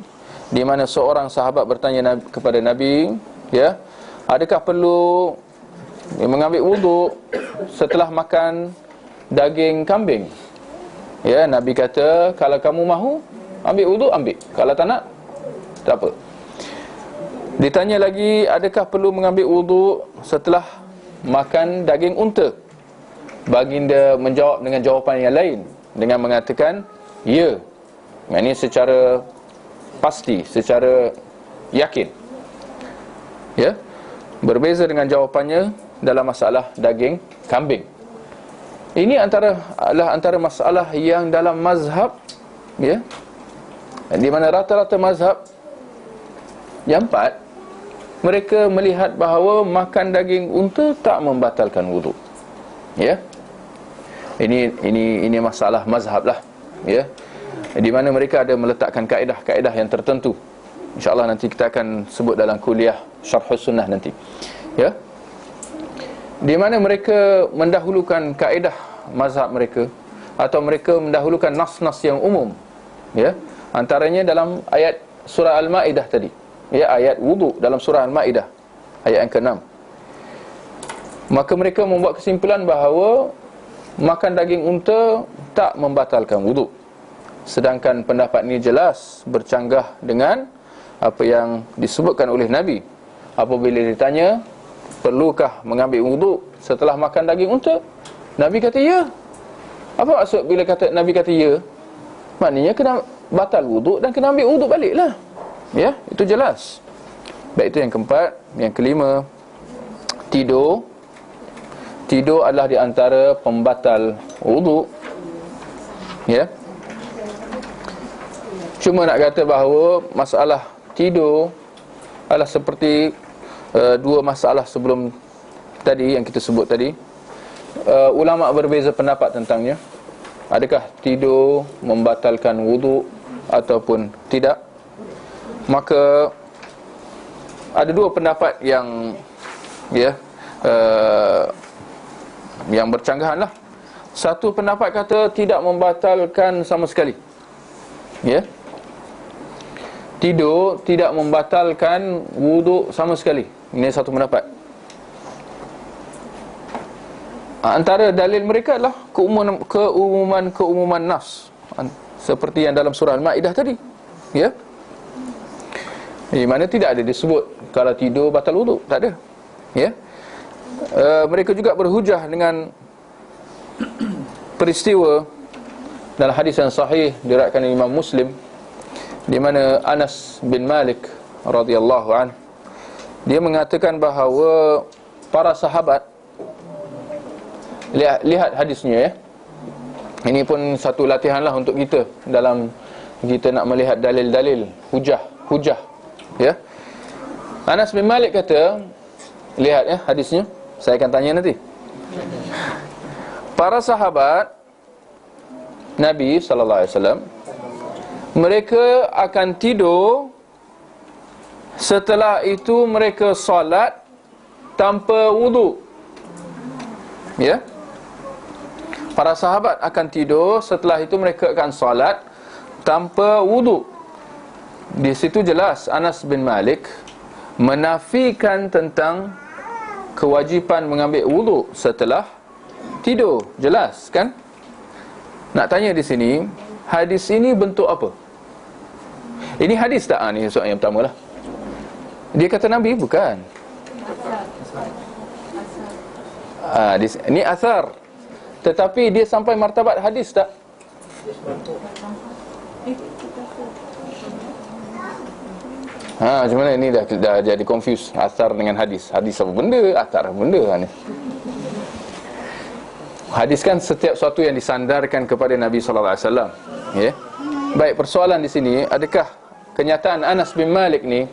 di mana seorang sahabat bertanya kepada Nabi, adakah perlu mengambil wuduk setelah makan daging kambing? Nabi kata, kalau kamu mahu ambil wuduk, ambil. Kalau tak nak, tak apa. Ditanya lagi, adakah perlu mengambil wuduk setelah makan daging unta? Baginda menjawab dengan jawapan yang lain, dengan mengatakan, ya. Ini secara pasti, secara yakin. Berbeza dengan jawapannya dalam masalah daging kambing. Ini adalah antara masalah yang dalam mazhab, di mana rata-rata mazhab yang empat, mereka melihat bahawa makan daging unta tak membatalkan wuduk. Ini masalah mazhab lah, di mana mereka ada meletakkan kaedah-kaedah yang tertentu. InsyaAllah nanti kita akan sebut dalam kuliah Syarhus Sunnah nanti, di mana mereka mendahulukan kaedah mazhab mereka, atau mereka mendahulukan nas-nas yang umum. Antaranya dalam ayat surah Al-Ma'idah tadi, ayat wuduk dalam surah Al-Ma'idah ayat yang ke-6. Maka mereka membuat kesimpulan bahawa makan daging unta tak membatalkan wuduk. Sedangkan pendapat ini jelas bercanggah dengan apa yang disebutkan oleh Nabi. Apabila ditanya, perlukah mengambil wuduk setelah makan daging unta? Nabi kata ya. Apa maksud bila Nabi kata ya? Maknanya kena batal wuduk dan kena ambil wuduk balik lah. Itu jelas. Baik, itu yang keempat. Yang kelima, tidur. Tidur adalah di antara pembatal wuduk. Cuma nak kata bahawa masalah tidur adalah seperti dua masalah sebelum tadi yang kita sebut tadi. Ulama berbeza pendapat tentangnya. Adakah tidur membatalkan wuduk ataupun tidak? Maka ada dua pendapat yang yang bercanggahan lah. Satu pendapat kata tidak membatalkan sama sekali. Tidur tidak membatalkan wuduk sama sekali. Ini satu pendapat. Antara dalil mereka adalah keumuman nafs, seperti yang dalam surah Al-Ma'idah tadi, di mana tidak ada disebut kalau tidur batal wuduk, tak ada. Mereka juga berhujah dengan peristiwa dalam hadis yang sahih diriwayatkan oleh Imam Muslim, di mana Anas bin Malik radhiyallahu anhu, dia mengatakan bahawa para sahabat, lihat hadisnya, ini pun satu latihanlah untuk kita dalam kita nak melihat dalil-dalil, hujah. Anas bin Malik kata, lihat hadisnya, saya akan tanya nanti. Para sahabat Nabi sallallahu alaihi wasallam, mereka akan tidur, setelah itu mereka solat tanpa wuduk. Para sahabat akan tidur, setelah itu mereka akan solat tanpa wuduk. Di situ jelas Anas bin Malik menafikan tentang kewajipan mengambil wuduk setelah tidur. Jelas kan? Nak tanya di sini, hadis ini bentuk apa? Ini hadis tak? Ni soalan yang pertama lah. Dia kata Nabi, bukan. Ini asar. Tetapi dia sampai martabat hadis tak? Macam mana ni dah jadi confuse asar dengan hadis. Hadis apa benda? Asar apa benda ni? Hadis kan setiap sesuatu yang disandarkan kepada Nabi sallallahu alaihi wasallam. Ya. Baik, persoalan di sini, adakah kenyataan Anas bin Malik ni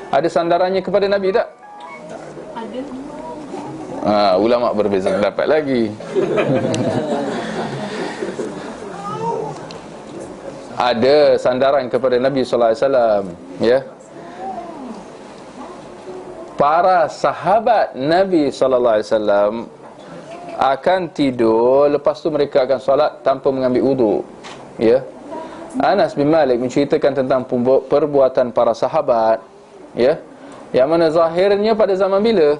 ada sandarannya kepada Nabi tak? Ada. Ulama berbeza pendapat lagi. Ada sandaran kepada Nabi sallallahu alaihi wasallam, ya. Para sahabat Nabi sallallahu alaihi wasallam akan tidur, lepas tu mereka akan solat tanpa mengambil wuduk, ya. Anas bin Malik menceritakan tentang perbuatan para sahabat, ya, yang mana zahirnya pada zaman bila?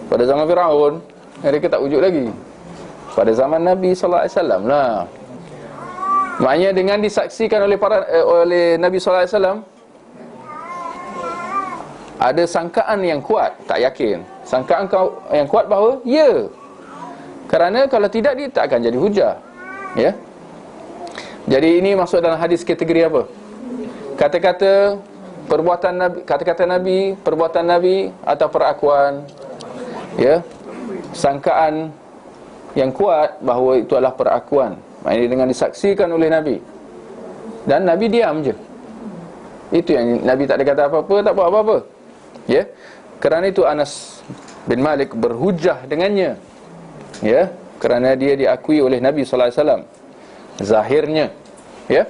Pada zaman Firaun. Mereka tak wujud lagi. Pada zaman Nabi sallallahu alaihi wasallam lah. Maknanya dengan disaksikan oleh Nabi sallallahu alaihi wasallam, ada sangkaan yang kuat, tak yakin. Sangkaan yang kuat bahawa ya. Kerana kalau tidak, dia tak akan jadi hujah, ya. Jadi ini masuk dalam hadis kategori apa? Kata-kata perbuatan Nabi, kata-kata Nabi, perbuatan Nabi atau perakuan, ya. Sangkaan yang kuat bahawa itu adalah perakuan. Maknanya dengan disaksikan oleh Nabi, dan Nabi diam je. Itu yang Nabi tak ada kata apa-apa, tak buat apa-apa, ya. Kerana itu Anas bin Malik berhujah dengannya, ya, kerana dia diakui oleh Nabi sallallahu alaihi wasallam zahirnya, ya.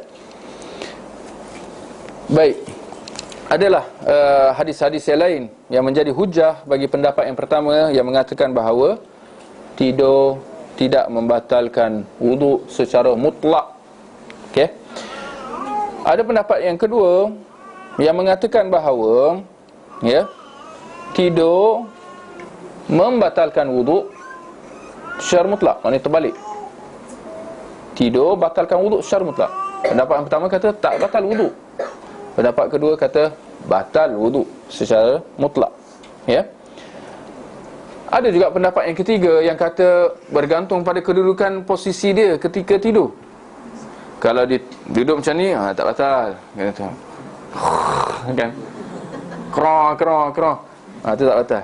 Baik, adalah hadis-hadis yang lain yang menjadi hujah bagi pendapat yang pertama, yang mengatakan bahawa tidur tidak membatalkan wuduk secara mutlak. Okey. Ada pendapat yang kedua yang mengatakan bahawa, ya, tidur membatalkan wuduk secara mutlak. Maknanya terbalik. Tidur batalkan wuduk secara mutlak. Pendapat yang pertama kata tak batal wuduk. Pendapat kedua kata batal wuduk secara mutlak, ya. Ada juga pendapat yang ketiga yang kata bergantung pada kedudukan posisi dia ketika tidur. Kalau dia duduk macam ni, tak batal, kata. Kan? Krong. Itu tak batal.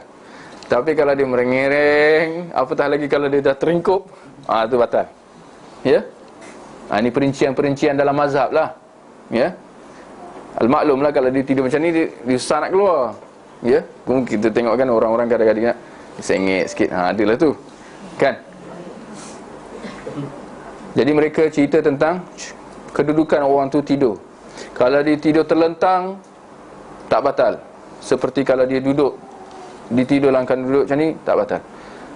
Tapi kalau dia merengereng, apatah lagi kalau dia dah teringkup, itu batal, ya. Ini perincian-perincian dalam mazhab lah, ya. Al-maklum lah, kalau dia tidur macam ni, dia susah nak keluar, ya. Kita tengok kan orang-orang kadang-kadang nak sengit sikit, adalah tu, kan. Jadi mereka cerita tentang kedudukan orang tu tidur. Kalau dia tidur terlentang, tak batal. Seperti kalau dia duduk, ditidur langkan duduk macam ni, tak batal.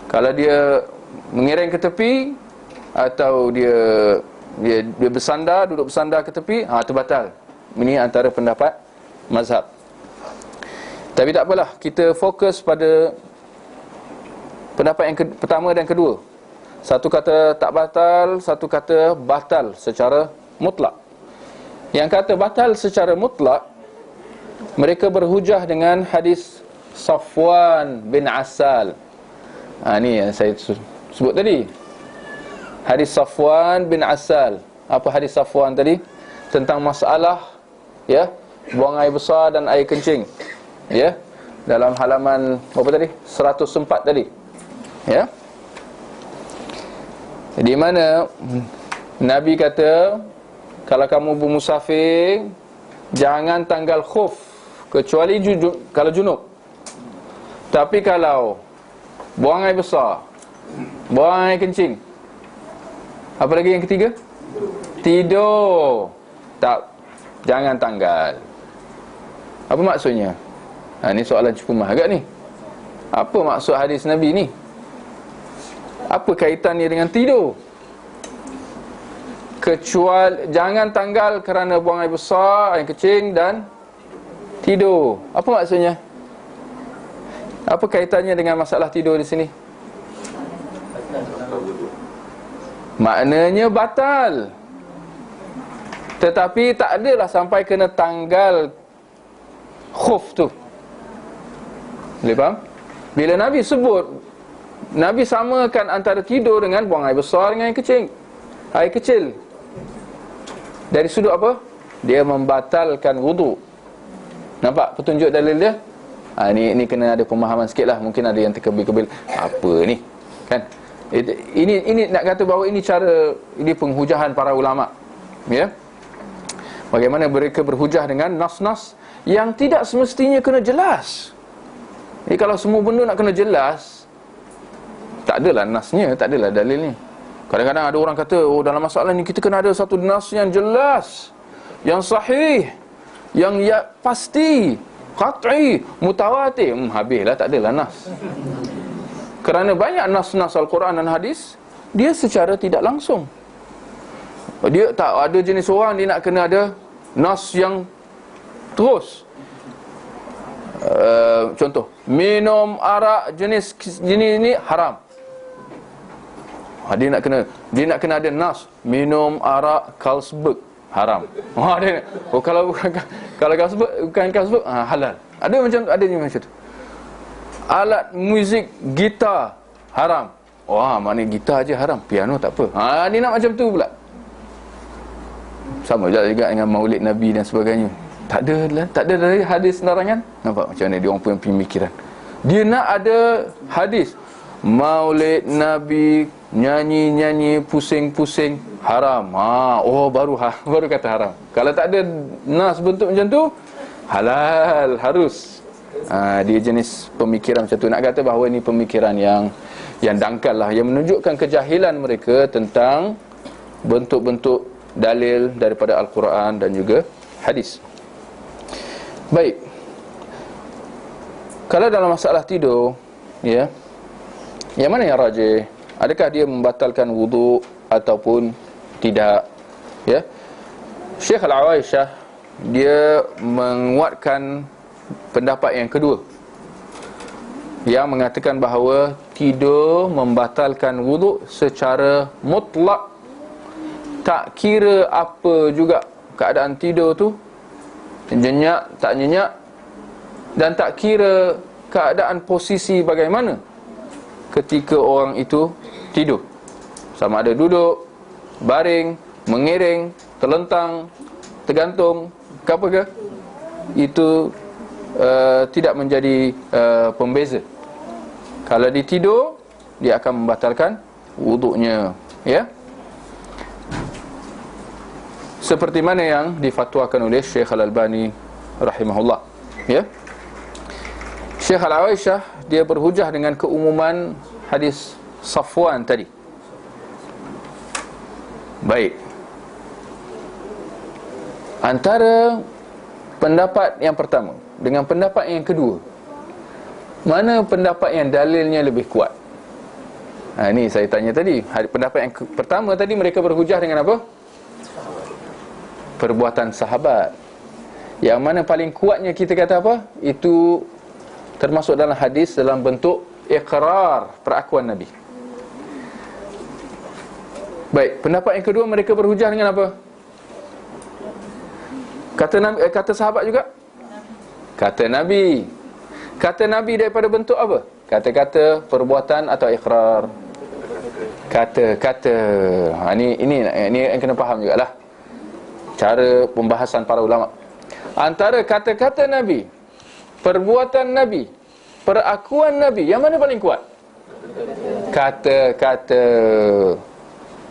Kalau dia mengereng ke tepi, atau dia bersandar, duduk bersandar ke tepi, itu batal. Ini antara pendapat mazhab. Tapi tak apalah, kita fokus pada pendapat yang pertama dan kedua. Satu kata tak batal, satu kata batal secara mutlak. Yang kata batal secara mutlak, mereka berhujah dengan hadis Safwan bin Asal. Ni yang saya sebut tadi. Hadis Safwan bin Asal. Apa hadis Safwan tadi? Tentang masalah, ya, buang air besar dan air kencing, ya, dalam halaman berapa tadi? 104 tadi, ya. Di mana Nabi kata, kalau kamu bermusafir, jangan tanggal khuf kecuali kalau junub. Tapi kalau buang air besar, buang air kencing, apa lagi yang ketiga? Tidur, tak, jangan tanggal. Apa maksudnya? Ni soalan cukup mahal agak ni. Apa maksud hadis Nabi ni? Apa kaitannya dengan tidur? Kecuali jangan tanggal kerana buang air besar, air kecing dan tidur. Apa maksudnya? Apa kaitannya dengan masalah tidur di sini? Maknanya batal. Tetapi tak adalah sampai kena tanggal khuf tu. Boleh faham? Bila Nabi sebut, Nabi samakan antara tidur dengan buang air besar dengan air kecil. Air kecil. Dari sudut apa? Dia membatalkan wudu. Nampak petunjuk dalil dia? Ni kena ada pemahaman sikit lah. Mungkin ada yang terkebil-kebil. Apa ni? Kan? Ini nak kata bahawa ini penghujahan para ulama. Ya? Bagaimana mereka berhujah dengan nas-nas yang tidak semestinya kena jelas. Jadi kalau semua benda nak kena jelas, tak adalah nasnya, tak adalah dalilnya. Kadang-kadang ada orang kata, dalam masalah ni kita kena ada satu nas yang jelas, yang sahih, yang pasti, qat'i, mutawatir. Habislah, tak adalah nas. Kerana banyak nas-nas Al-Quran dan hadis, dia secara tidak langsung. Dia tak ada jenis orang dia nak kena ada nas yang terus. Contoh, minum arak jenis ini haram. Dia nak kena ada nas, minum arak Carlsberg haram. Kalau Carlsberg bukan Carlsberg, halal. Ada macam tu. Alat muzik gitar haram. Mana gitar aja haram, piano tak apa. Dia nak macam tu pula. Sama juga dengan maulid Nabi dan sebagainya. Tak ada dari hadis larangan. Nampak macam mana dia orang punya pemikiran. Dia nak ada hadis maulid Nabi, nyanyi-nyanyi, pusing-pusing haram. Baru kata haram. Kalau tak ada nas bentuk macam tu, halal, harus. Dia jenis pemikiran macam tu. Nak kata bahawa ini pemikiran yang dangkal lah, yang menunjukkan kejahilan mereka tentang bentuk-bentuk dalil daripada Al-Quran dan juga hadis. Baik. Kalau dalam masalah tidur, ya, yang mana yang rajih? Adakah dia membatalkan wudu ataupun tidak? Ya. Syekh Al-Awaisyah dia menguatkan pendapat yang kedua, yang mengatakan bahawa tidur membatalkan wudu secara mutlak. Tak kira apa juga keadaan tidur tu, nyenyak, tak nyenyak, dan tak kira keadaan posisi bagaimana ketika orang itu tidur. Sama ada duduk, baring, mengiring, terlentang, tergantung, ke apa ke, itu tidak menjadi pembeza. Kalau dia tidur, dia akan membatalkan wuduknya, ya. Seperti mana yang difatwakan oleh Syekh Al-Albani rahimahullah, ya. Syekh Al-Awaisyah dia berhujah dengan keumuman hadis Safwan tadi. Baik. Antara pendapat yang pertama dengan pendapat yang kedua, mana pendapat yang dalilnya lebih kuat? Ini saya tanya tadi. Pendapat yang pertama tadi mereka berhujah dengan apa? Perbuatan sahabat. Yang mana paling kuatnya kita kata apa? Itu termasuk dalam hadis dalam bentuk iqrar, perakuan Nabi. Baik, pendapat yang kedua mereka berhujah dengan apa? Kata sahabat juga? Kata Nabi. Kata Nabi daripada bentuk apa? Kata-kata, perbuatan atau iqrar? Kata-kata. Ini yang kena faham jugalah cara pembahasan para ulama. Antara kata-kata Nabi, perbuatan Nabi, perakuan Nabi, yang mana paling kuat? Kata-kata.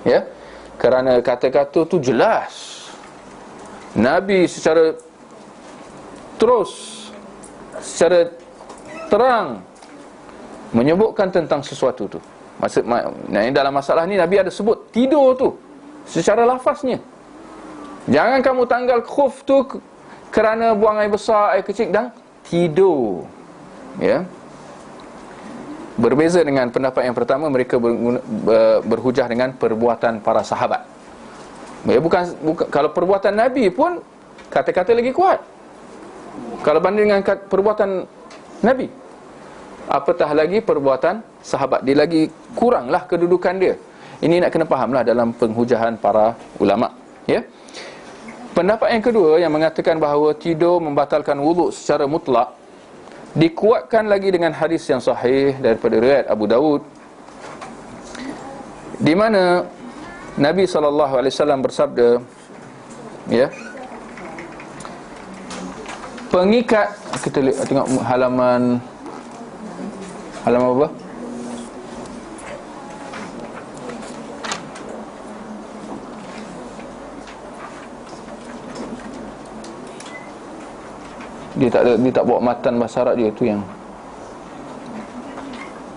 Ya. Kerana kata-kata tu jelas. Nabi secara terus, secara terang menyebutkan tentang sesuatu tu. Dalam masalah ni Nabi ada sebut tidur tu secara lafaznya. Jangan kamu tanggal khuf tu kerana buang air besar, air kecil dan tidur. Ya. Berbeza dengan pendapat yang pertama, mereka berhujah dengan perbuatan para sahabat. Ya, bukan kalau perbuatan Nabi pun kata-kata lagi kuat. Kalau banding dengan perbuatan Nabi, apatah lagi perbuatan sahabat, dia lagi kuranglah kedudukan dia. Ini nak kena fahamlah dalam penghujahan para ulama, ya. Pendapat yang kedua yang mengatakan bahawa tidur membatalkan wuduk secara mutlak dikuatkan lagi dengan hadis yang sahih daripada riwayat Abu Dawud, di mana Nabi SAW bersabda, ya, pengikat, kita tengok halaman apa? Dia tak bawa matan bahasa Arab dia, tu yang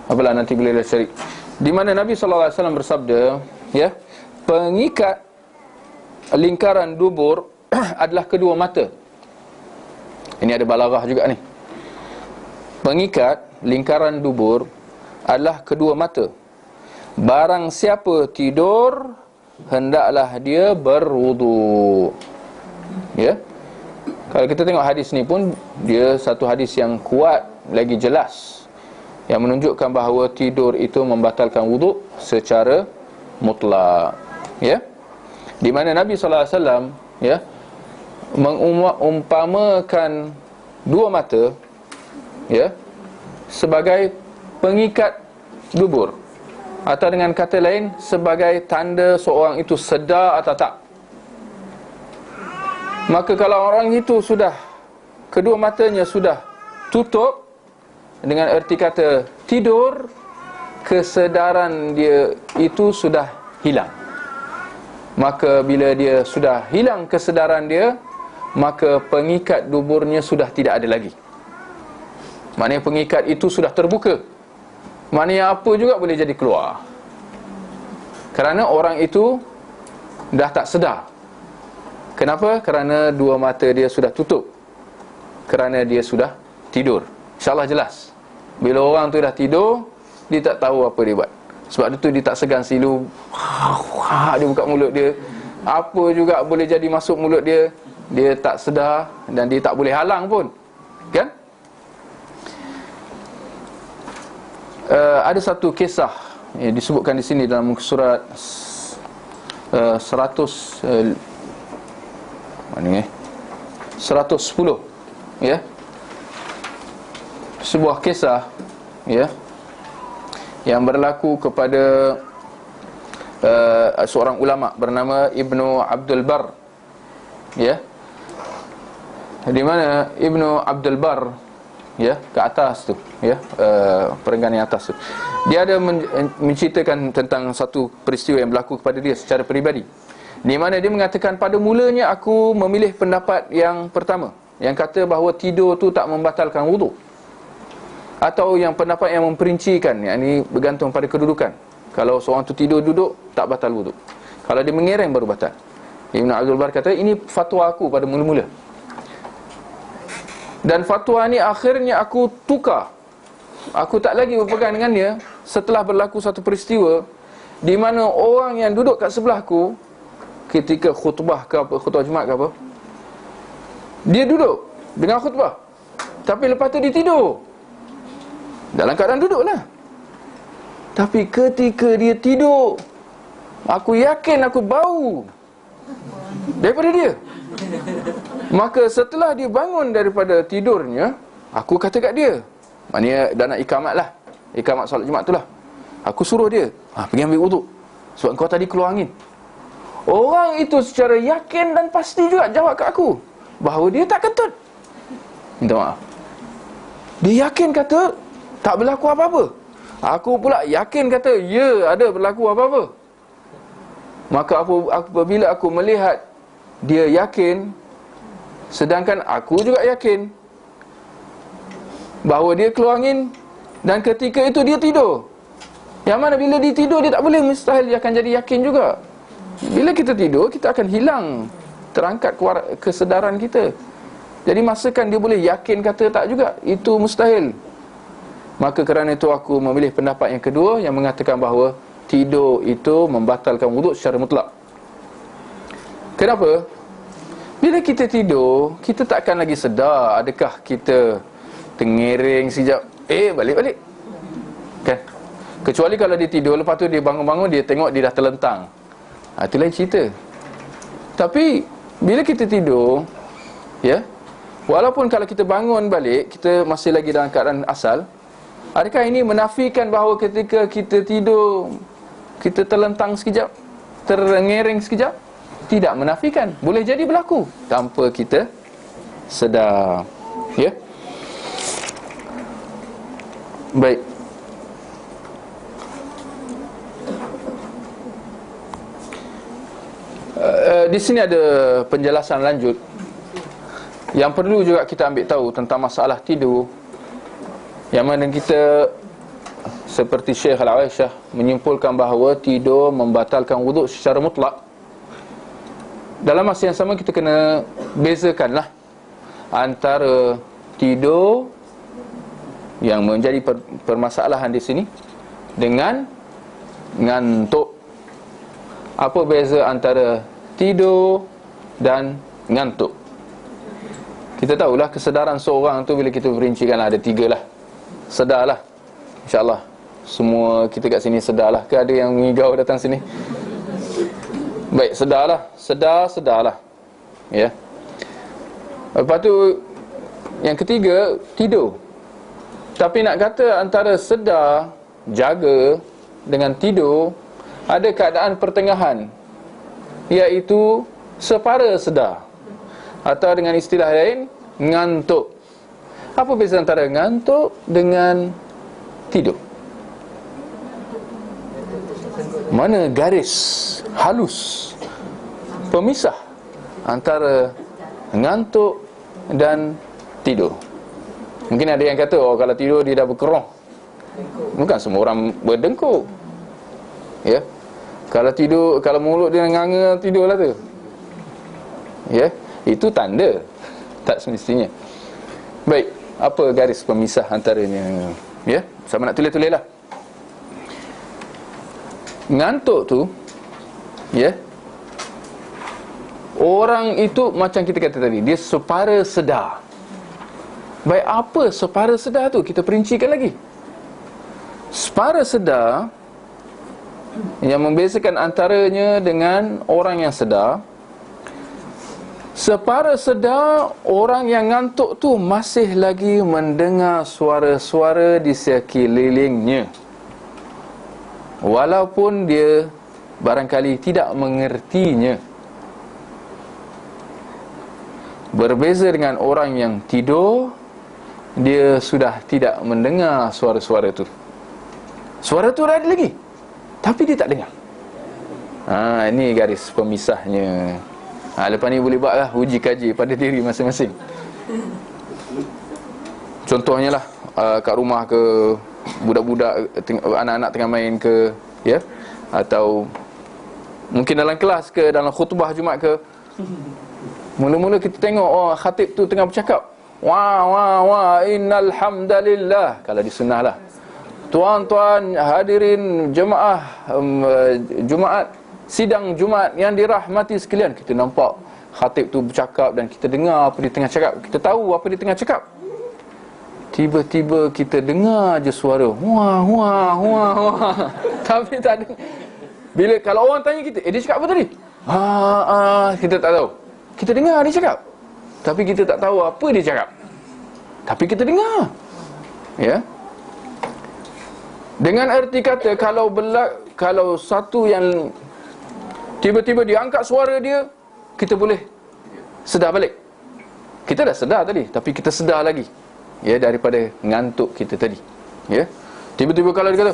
apalah, nanti boleh cari. Di mana Nabi SAW bersabda, ya, pengikat lingkaran dubur adalah kedua mata. Ini ada balaghah juga ni. Pengikat lingkaran dubur adalah kedua mata. Barang siapa tidur, hendaklah dia berwudu. Ya. Kalau kita tengok hadis ni pun, dia satu hadis yang kuat, lagi jelas, yang menunjukkan bahawa tidur itu membatalkan wuduk secara mutlak. Ya. Di mana Nabi SAW, ya, mengumpamakan dua mata, ya, sebagai pengikat dubur, atau dengan kata lain, sebagai tanda seorang itu sedar atau tak. Maka kalau orang itu sudah, kedua matanya sudah tutup, dengan erti kata tidur, kesedaran dia itu sudah hilang. Maka bila dia sudah hilang kesedaran dia, maka pengikat duburnya sudah tidak ada lagi. Maknanya pengikat itu sudah terbuka. Maknanya apa juga boleh jadi keluar. Kerana orang itu dah tak sedar. Kenapa? Kerana dua mata dia sudah tutup. Kerana dia sudah tidur. InsyaAllah jelas. Bila orang tu dah tidur, dia tak tahu apa dia buat. Sebab itu dia tak segan silu. Dia buka mulut dia. Apa juga boleh jadi masuk mulut dia. Dia tak sedar dan dia tak boleh halang pun. Kan? Ada satu kisah disebutkan di sini dalam surat 110, ya. Sebuah kisah, ya, yang berlaku kepada seorang ulama bernama Ibnu Abdul Bar, ya. Di mana Ibnu Abdul Bar, ya, ke atas tu, ya, perenggan yang atas tu, dia ada menceritakan tentang satu peristiwa yang berlaku kepada dia secara peribadi, di mana dia mengatakan, pada mulanya aku memilih pendapat yang pertama, yang kata bahawa tidur tu tak membatalkan wuduk, atau yang pendapat yang memperincikan, yang ini bergantung pada kedudukan. Kalau seorang tu tidur duduk, tak batal wuduk. Kalau dia mengereng baru batal. Ibn Abdul Bar kata, ini fatwa aku pada mula-mula. Dan fatwa ni akhirnya aku tukar. Aku tak lagi berpegang dengan dia setelah berlaku satu peristiwa di mana orang yang duduk kat sebelahku ketika khutbah ke apa, khutbah Jumaat ke apa, dia duduk dengar khutbah, tapi lepas tu dia tidur. Dalam keadaan duduk lah. Tapi ketika dia tidur, aku yakin aku bau daripada dia. Maka setelah dia bangun daripada tidurnya, aku kata kat dia, maknanya dah nak ikamat lah, ikamat solat Jumaat tu lah, aku suruh dia, pergi ambil wuduk, sebab kau tadi keluar angin. Orang itu secara yakin dan pasti juga jawab kat aku bahawa dia tak kentut. Minta maaf. Dia yakin kata tak berlaku apa-apa. Aku pula yakin kata ya, ada berlaku apa-apa. Maka apabila aku melihat dia yakin, sedangkan aku juga yakin bahawa dia keluar angin, dan ketika itu dia tidur, yang mana bila dia tidur dia tak boleh, mustahil dia akan jadi yakin juga. Bila kita tidur, kita akan hilang, terangkat kesedaran kita. Jadi masakan dia boleh yakin kata tak juga, itu mustahil. Maka kerana itu aku memilih pendapat yang kedua, yang mengatakan bahawa tidur itu membatalkan wuduk secara mutlak. Kenapa? Bila kita tidur, kita takkan lagi sedar adakah kita tengering sekejap, balik-balik, kan? Kecuali kalau dia tidur, lepas tu dia bangun-bangun, dia tengok dia dah terlentang, itu lain cerita. Tapi bila kita tidur, ya, walaupun kalau kita bangun balik kita masih lagi dalam keadaan asal, adakah ini menafikan bahawa ketika kita tidur kita terlentang sekejap, terngering sekejap? Tidak menafikan. Boleh jadi berlaku tanpa kita sedar. Ya. Baik. Di sini ada penjelasan lanjut yang perlu juga kita ambil tahu tentang masalah tidur, yang mana kita seperti Syekh Al-Aisyah menyimpulkan bahawa tidur membatalkan wuduk secara mutlak. Dalam masa yang sama kita kena bezakanlah antara tidur yang menjadi permasalahan di sini dengan ngantuk. Apa beza antara tidur dan ngantuk? Kita tahulah kesedaran seorang tu, bila kita perincikan ada 3 lah. Sedarlah, InsyaAllah semua kita kat sini sedarlah. Ke ada yang mengigau datang sini? Baik, sedarlah. Sedarlah. Ya. Lepas tu yang ketiga, tidur. Tapi nak kata antara sedar, jaga dengan tidur, ada keadaan pertengahan, iaitu separa sedar, atau dengan istilah lain, ngantuk. Apa beza antara ngantuk dengan tidur? Mana garis halus pemisah antara ngantuk dan tidur? Mungkin ada yang kata, oh kalau tidur dia dah berkerong. Bukan semua orang berdengkur. Ya. Kalau tidur, kalau mulut dia nganga, tidurlah tu. Ya, itu tanda. Tak semestinya. Baik, apa garis pemisah antaranya? Ya, sama nak tulis-tulislah. Ngantuk tu, ya, orang itu macam kita kata tadi, dia separa sedar. Baik, apa separa sedar tu? Kita perincikan lagi. Separa sedar yang membezakan antaranya dengan orang yang sedar. Separa sedar, orang yang ngantuk tu masih lagi mendengar suara-suara di sekelilingnya, walaupun dia barangkali tidak mengertinya. Berbeza dengan orang yang tidur, dia sudah tidak mendengar suara-suara tu. Suara tu ada lagi, tapi dia tak dengar. Ini garis pemisahnya. Lepas ni boleh buatlah uji kaji pada diri masing-masing. Contohnya lah, kat rumah ke, budak-budak, anak-anak tengah main ke, ya, atau mungkin dalam kelas ke, dalam khutbah Jumaat ke, mula-mula kita tengok, oh khatib tu tengah bercakap, wah innal hamdalillah, kalau di sunnah lah, tuan-tuan hadirin jemaah Jumaat, sidang Jumaat yang dirahmati sekalian. Kita nampak khatib tu bercakap dan kita dengar apa dia tengah cakap. Kita tahu apa dia tengah cakap. Tiba-tiba kita dengar je suara wah. Tapi tak ada. Bila kalau orang tanya kita, dia cakap apa tadi? Kita tak tahu. Kita dengar dia cakap, tapi kita tak tahu apa dia cakap. Tapi kita dengar. Ya. Dengan erti kata, kalau satu yang tiba-tiba dia angkat suara dia, kita boleh sedar balik. Kita dah sedar tadi, tapi kita sedar lagi, ya, daripada ngantuk kita tadi. Ya. Tiba-tiba kalau dia kata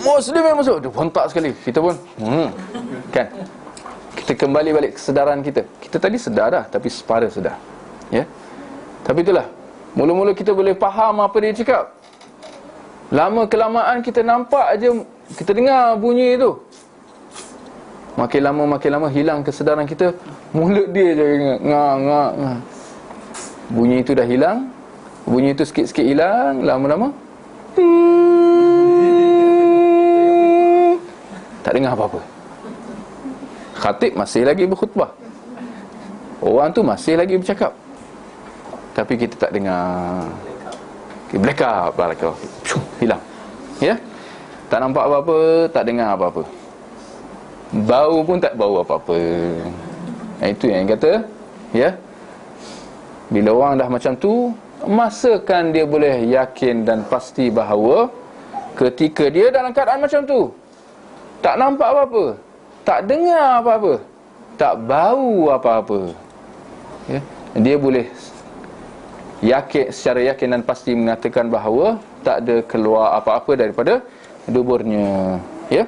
Muslim yang masuk, dia bontak sekali. Kita pun kan, kita kembali balik kesedaran kita. Kita tadi sedar dah, tapi separa sedar. Ya. Tapi itulah, mula-mula kita boleh faham apa dia cakap. Lama kelamaan kita nampak aja, kita dengar bunyi itu, makin lama hilang kesedaran kita. Mulut dia je ngak. Bunyi itu dah hilang. Bunyi itu sikit-sikit hilang. Lama-lama tak dengar apa-apa. Khatib masih lagi berkhutbah, orang tu masih lagi bercakap, tapi kita tak dengar. Black out, hilang. Ya, tak nampak apa-apa, tak dengar apa-apa. Bau pun tak bau apa-apa. Itu yang kata, ya, bila orang dah macam tu, masakan dia boleh yakin dan pasti bahawa ketika dia dalam keadaan macam tu, tak nampak apa-apa, tak dengar apa-apa, tak bau apa-apa, ya, dia boleh yakin, secara yakin dan pasti mengatakan bahawa tak ada keluar apa-apa daripada duburnya, ya.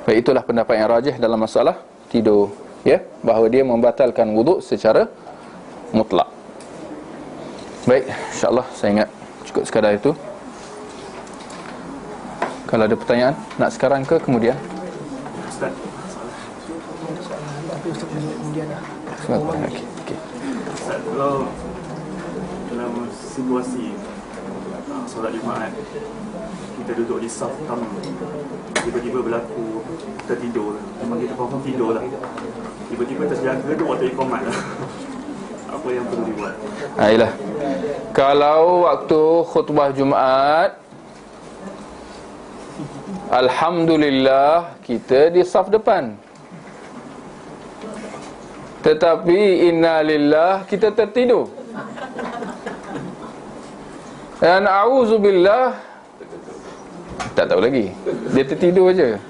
Baik, itulah pendapat yang rajih dalam masalah tidur, ya, bahawa dia membatalkan wuduk secara mutlak. Baik, insya-Allah saya ingat cukup sekadar itu. Kalau ada pertanyaan, nak sekarang ke kemudian? Ustaz. Tapi Ustaz kemudian lah. Okey. Ustaz, kalau dalam situasi solat Jumaat, kita duduk di saf pertama, tiba-tiba berlaku kita tidur, memang kita confirm tidur lah, tiba-tiba terjaga tu waktu iqamat lah. Apa yang perlu dibuat? Ayolah. Kalau waktu khutbah Jumaat, alhamdulillah kita di saf depan, tetapi innalillah kita tertidur, dan a'udzubillah tak tahu lagi, dia tertidur aja.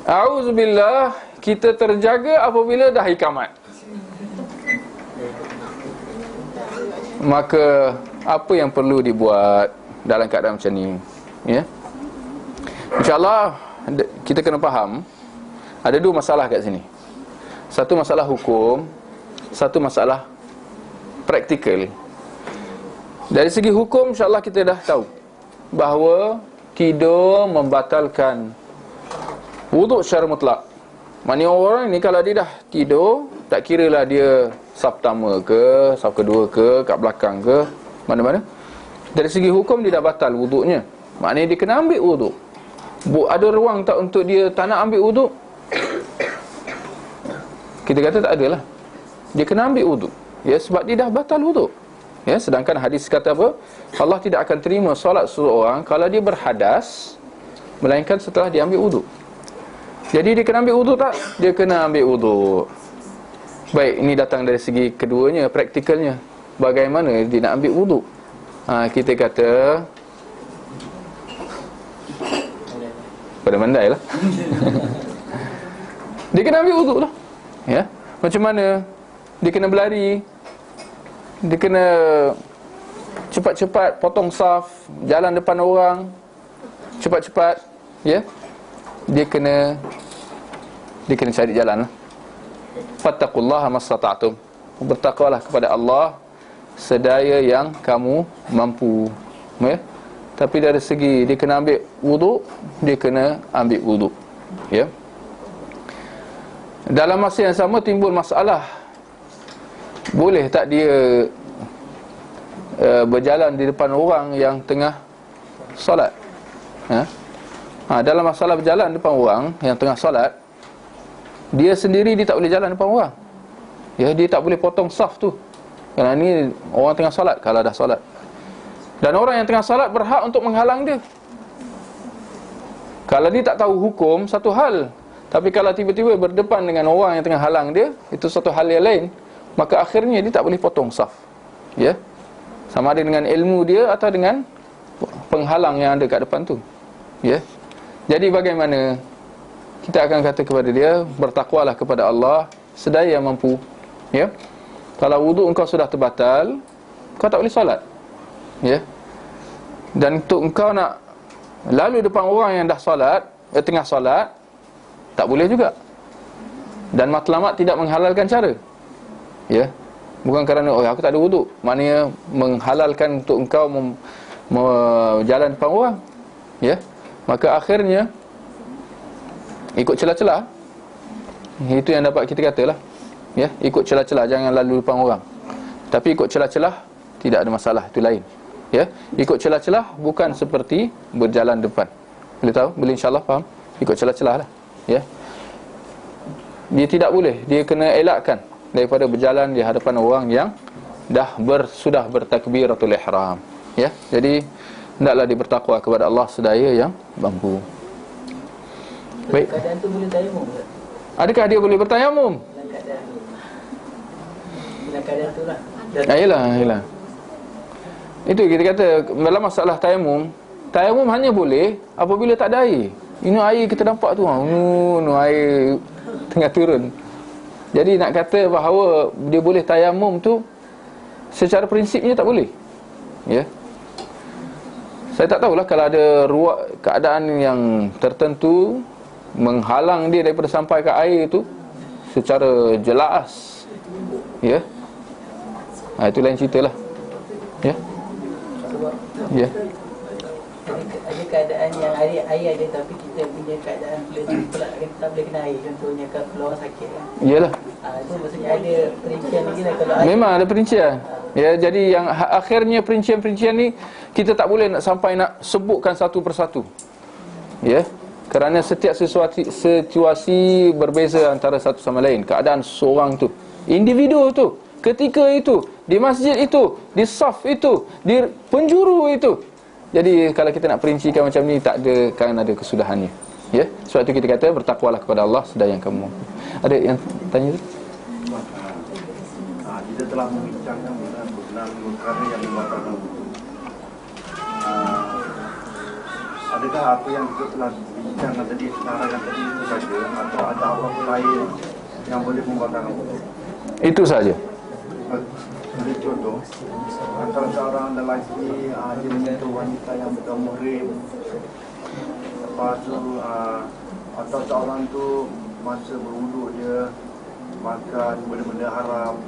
A'udzubillah kita terjaga apabila dah iqamat. Maka apa yang perlu dibuat dalam keadaan macam ni, ya? InsyaAllah kita kena faham ada dua masalah kat sini. Satu masalah hukum, satu masalah praktikal. Dari segi hukum, insyaAllah kita dah tahu bahawa tidur membatalkan wuduk secara mutlak. Maknanya orang ni kalau dia dah tidur, tak kira lah dia saf pertama ke, saf kedua ke, kat belakang ke, mana-mana, dari segi hukum dia dah batal wuduknya. Maknanya dia kena ambil wuduk. Ada ruang tak untuk dia tak nak ambil wuduk? Kita kata tak adalah. Dia kena ambil wuduk, ya, sebab dia dah batal wuduk, ya. Sedangkan hadis kata apa? Allah tidak akan terima solat seseorang kalau dia berhadas, melainkan setelah dia ambil wuduk. Jadi dia kena ambil wuduk tak? Dia kena ambil wuduk. Baik, ini datang dari segi keduanya, praktikalnya. Bagaimana dia nak ambil wuduk? Kita kata pada mandai lah. Dia kena ambil wuduk lah, ya. Macam mana? Dia kena berlari, dia kena cepat-cepat potong saf, jalan depan orang cepat-cepat, ya. Dia kena cari jalan lah. Fattaqullaha mastata'tum. Bertakwalah kepada Allah sedaya yang kamu mampu, ya. Tapi dari segi dia kena ambil wuduk, dia kena ambil wuduk, ya. Dalam masa yang sama timbul masalah, boleh tak dia berjalan di depan orang yang tengah solat, dalam masalah berjalan depan orang yang tengah solat, dia sendiri dia tak boleh jalan depan orang, ya. Dia tak boleh potong saf tu, kerana ni orang tengah solat, kalau dah solat. Dan orang yang tengah salat berhak untuk menghalang dia. Kalau dia tak tahu hukum, satu hal. Tapi kalau tiba-tiba berdepan dengan orang yang tengah halang dia, itu satu hal yang lain. Maka akhirnya dia tak boleh potong saf, ya. Sama ada dengan ilmu dia atau dengan penghalang yang ada kat depan tu, ya. Jadi bagaimana? Kita akan kata kepada dia, bertakwalah kepada Allah sedaya yang mampu, ya. Kalau wuduk engkau sudah terbatal, kau tak boleh solat, ya. Dan untuk engkau nak lalu depan orang yang dah solat, tengah solat, tak boleh juga. Dan matlamat tidak menghalalkan cara, ya. Bukan kerana aku tak ada wuduk, maknanya menghalalkan untuk engkau jalan depan orang, ya. Maka akhirnya ikut celah-celah. Itu yang dapat kita katalah, ya. Ikut celah-celah, jangan lalu depan orang. Tapi ikut celah-celah tidak ada masalah, itu lain, ya. Ikut celah-celah bukan seperti berjalan depan. Boleh tahu? Boleh insya-Allah faham? Ikut celah-celah lah, ya. Dia tidak boleh, dia kena elakkan daripada berjalan di hadapan orang yang sudah bertakbiratul ihram, ya. Jadi hendaklah dia bertakwa kepada Allah sedaya yang mampu. Baik. Keadaan tu boleh tayamum tak? Adakah dia boleh bertayamum? Dalam keadaan tu lah. Yelah. Itu kita kata dalam masalah tayamum hanya boleh apabila tak ada air. Ini air kita nampak tu, air tengah turun. Jadi nak kata bahawa dia boleh tayamum tu secara prinsipnya tak boleh. Ya. Saya tak tahulah kalau ada keadaan yang tertentu menghalang dia daripada sampai ke air tu secara jelas. Ya. Itu lain ceritalah. Ya. Ya. Ada keadaan yang air ada tapi kita punya keadaan pula kita boleh kena air. Contohnya kalau keluar sakit kan. Iyalah. Itu maksudnya ada perincian lagi lah kalau air. Memang ada perincian. Ya, jadi yang akhirnya perincian-perincian ni kita tak boleh nak sampai nak sebutkan satu persatu. Ya. Kerana setiap situasi berbeza antara satu sama lain. Keadaan seorang tu, individu tu, ketika itu, di masjid itu, di saf itu, di penjuru itu. Jadi kalau kita nak perincikan macam ni, tak ada, kan ada kesudahannya. Ya. Sebab tu kita kata bertakwalah kepada Allah sedaya yang kamu. Ada yang tanya tu? Kita telah membincangkan berkenaan perkara yang membatalkan wudu. Adakah apa yang kita telah bincangkan tadi, larangan tadi itu saja, atau ada apa-apa lain yang boleh membatalkan wudu? Itu saja. Ada contoh, antara seorang lelaki dia menyentuh wanita yang bukan muhrim. Lepas tu atau seorang tu masa berwuduk dia makan benda-benda haram,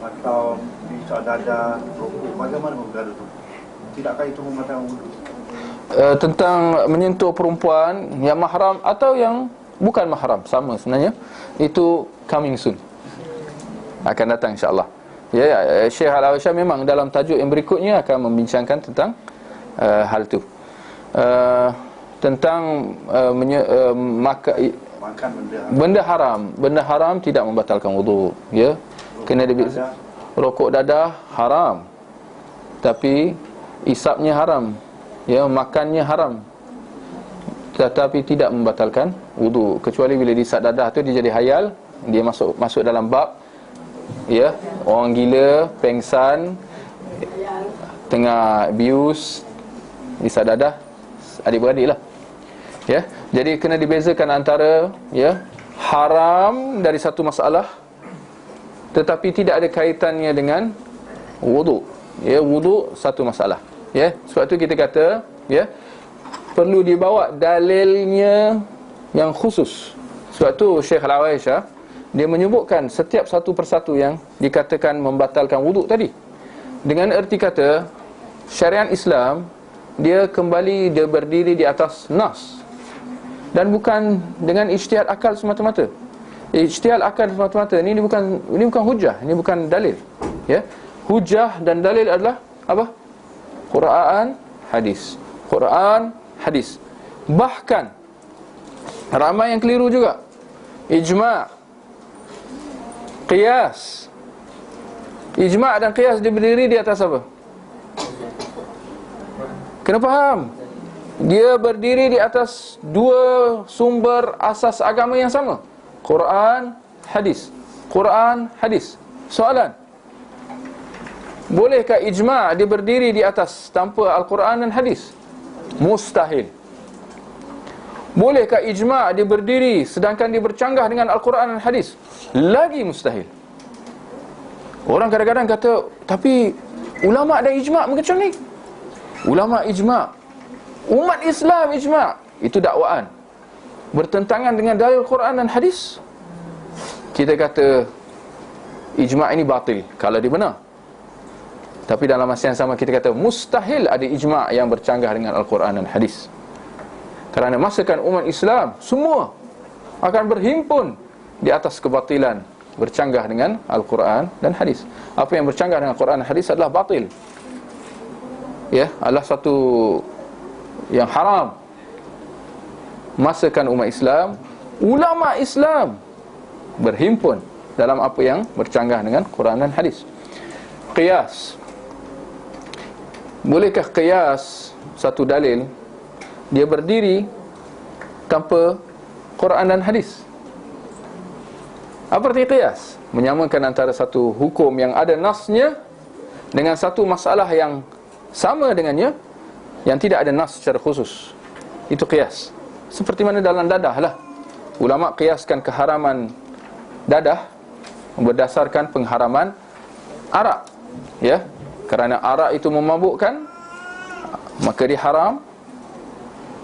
atau pisau dada, rokok, bagaimana perkara tu? Tidakkah itu membatalkan wudu? Tentang menyentuh perempuan yang mahram atau yang bukan mahram, sama sebenarnya. Itu coming soon, akan datang insya-Allah. Ya, Syekh Al-Awaisyah memang dalam tajuk yang berikutnya akan membincangkan tentang hal tu. Tentang Makan benda haram tidak membatalkan wudu. Ya. Kena rokok dadah haram, tapi isapnya haram. Ya, makannya haram, tetapi tidak membatalkan wudu, kecuali bila disap dadah tu dia jadi hayal, dia masuk dalam bab ya, orang gila, pengsan, tengah abuse, isap dadah, adik-beradik lah. Ya, jadi kena dibezakan antara ya haram dari satu masalah tetapi tidak ada kaitannya dengan wudu. Ya, wudu satu masalah. Ya, sebab tu kita kata ya perlu dibawa dalilnya yang khusus. Sebab tu Syekh Al-Awaisyah dia menyebutkan setiap satu persatu yang dikatakan membatalkan wudu tadi dengan erti kata syariat Islam dia berdiri di atas nas dan bukan dengan ijtihad akal semata-mata. Ijtihad akal semata-mata ini bukan hujah, ini bukan dalil. Ya, hujah dan dalil adalah apa? Quran, hadis. Quran, hadis. Bahkan ramai yang keliru juga. Ijma', qiyas. Ijma' dan qiyas dia berdiri di atas apa? Kena faham, dia berdiri di atas dua sumber asas agama yang sama, Quran, hadis. Quran, hadis. Soalan, bolehkah ijma' dia berdiri di atas tanpa Al-Quran dan hadis? Mustahil. Bolehkah ijma' dia berdiri sedangkan dia bercanggah dengan Al-Quran dan hadis? Lagi mustahil. Orang kadang-kadang kata, tapi ulama' dan ijma' macam ni. Ulama' ijma', umat Islam ijma', itu dakwaan bertentangan dengan dalil Quran dan hadis. Kita kata ijma' ini batil kalau dia benar. Tapi dalam masa yang sama kita kata mustahil ada ijma' yang bercanggah dengan Al-Quran dan hadis. Kerana masakan umat Islam semua akan berhimpun di atas kebatilan, bercanggah dengan Al-Quran dan hadis. Apa yang bercanggah dengan Al-Quran dan hadis adalah batil. Ya, adalah satu yang haram. Masakan umat Islam, ulama Islam berhimpun dalam apa yang bercanggah dengan Quran dan hadis. Qiyas. Bolehkah qiyas satu dalil dia berdiri tanpa Quran dan hadis. Apa arti qiyas? Menyamakan antara satu hukum yang ada nasnya dengan satu masalah yang sama dengannya, yang tidak ada nas secara khusus. Itu qiyas. Seperti mana dalam dadah lah. Ulama qiyaskan keharaman dadah berdasarkan pengharaman arak, ya. Kerana arak itu memabukkan, maka dia haram.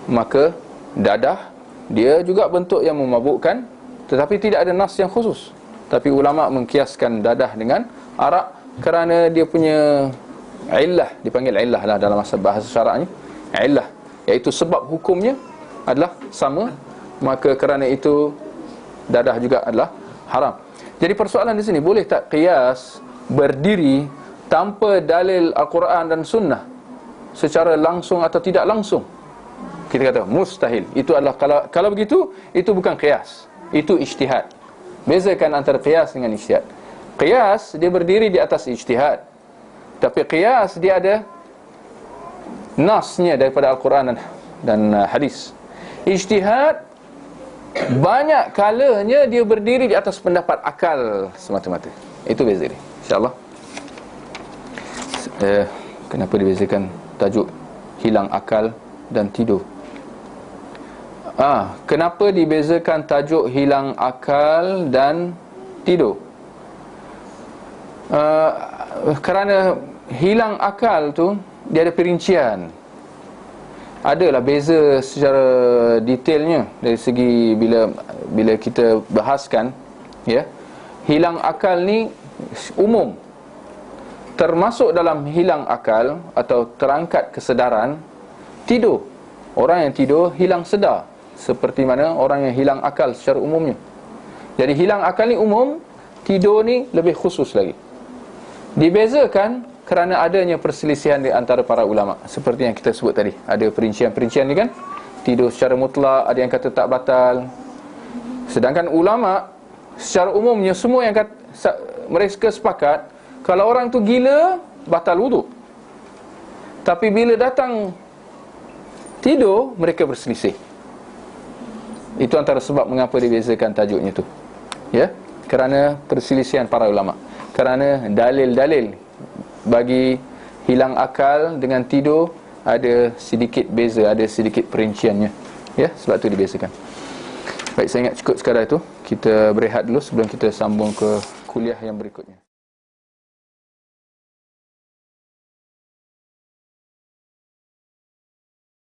Maka dadah dia juga bentuk yang memabukkan, tetapi tidak ada nas yang khusus. Tapi ulama mengkiaskan dadah dengan arak kerana dia punya illah, dipanggil illah lah dalam bahasa syaraknya, illah, iaitu sebab hukumnya adalah sama. Maka kerana itu dadah juga adalah haram. Jadi persoalan di sini, boleh tak qiyas berdiri tanpa dalil Al-Quran dan Sunnah secara langsung atau tidak langsung? Kita kata mustahil. Itu adalah, kalau begitu, itu bukan qiyas, itu ijtihad. Bezakan antara qiyas dengan ijtihad. Qiyas dia berdiri di atas ijtihad, tapi qiyas dia ada nasnya daripada Al-Quran dan hadis. Ijtihad banyak kalanya dia berdiri di atas pendapat akal semata-mata. Itu beza dia, insya-Allah. Kenapa dibezakan tajuk hilang akal dan tidur? Kenapa dibezakan tajuk hilang akal dan tidur? Kerana hilang akal tu dia ada perincian. Adalah beza secara detailnya dari segi bila kita bahaskan, ya. Hilang akal ni umum. Termasuk dalam hilang akal atau terangkat kesedaran tidur. Orang yang tidur hilang sedar, seperti mana orang yang hilang akal secara umumnya. Jadi hilang akal ni umum, tidur ni lebih khusus lagi. Dibezakan kerana adanya perselisihan di antara para ulama. Seperti yang kita sebut tadi, ada perincian-perincian ni kan. Tidur secara mutlak, ada yang kata tak batal. Sedangkan ulama secara umumnya semua yang mereka sepakat, kalau orang tu gila, batal wuduk. Tapi bila datang tidur, mereka berselisih. Itu antara sebab mengapa dibezakan tajuknya tu, ya. Kerana perselisihan para ulama, kerana dalil-dalil bagi hilang akal dengan tidur ada sedikit beza, ada sedikit perinciannya, ya. Sebab tu dibezakan. Baik, saya ingat cukup sekadar itu. Kita berehat dulu sebelum kita sambung ke kuliah yang berikutnya.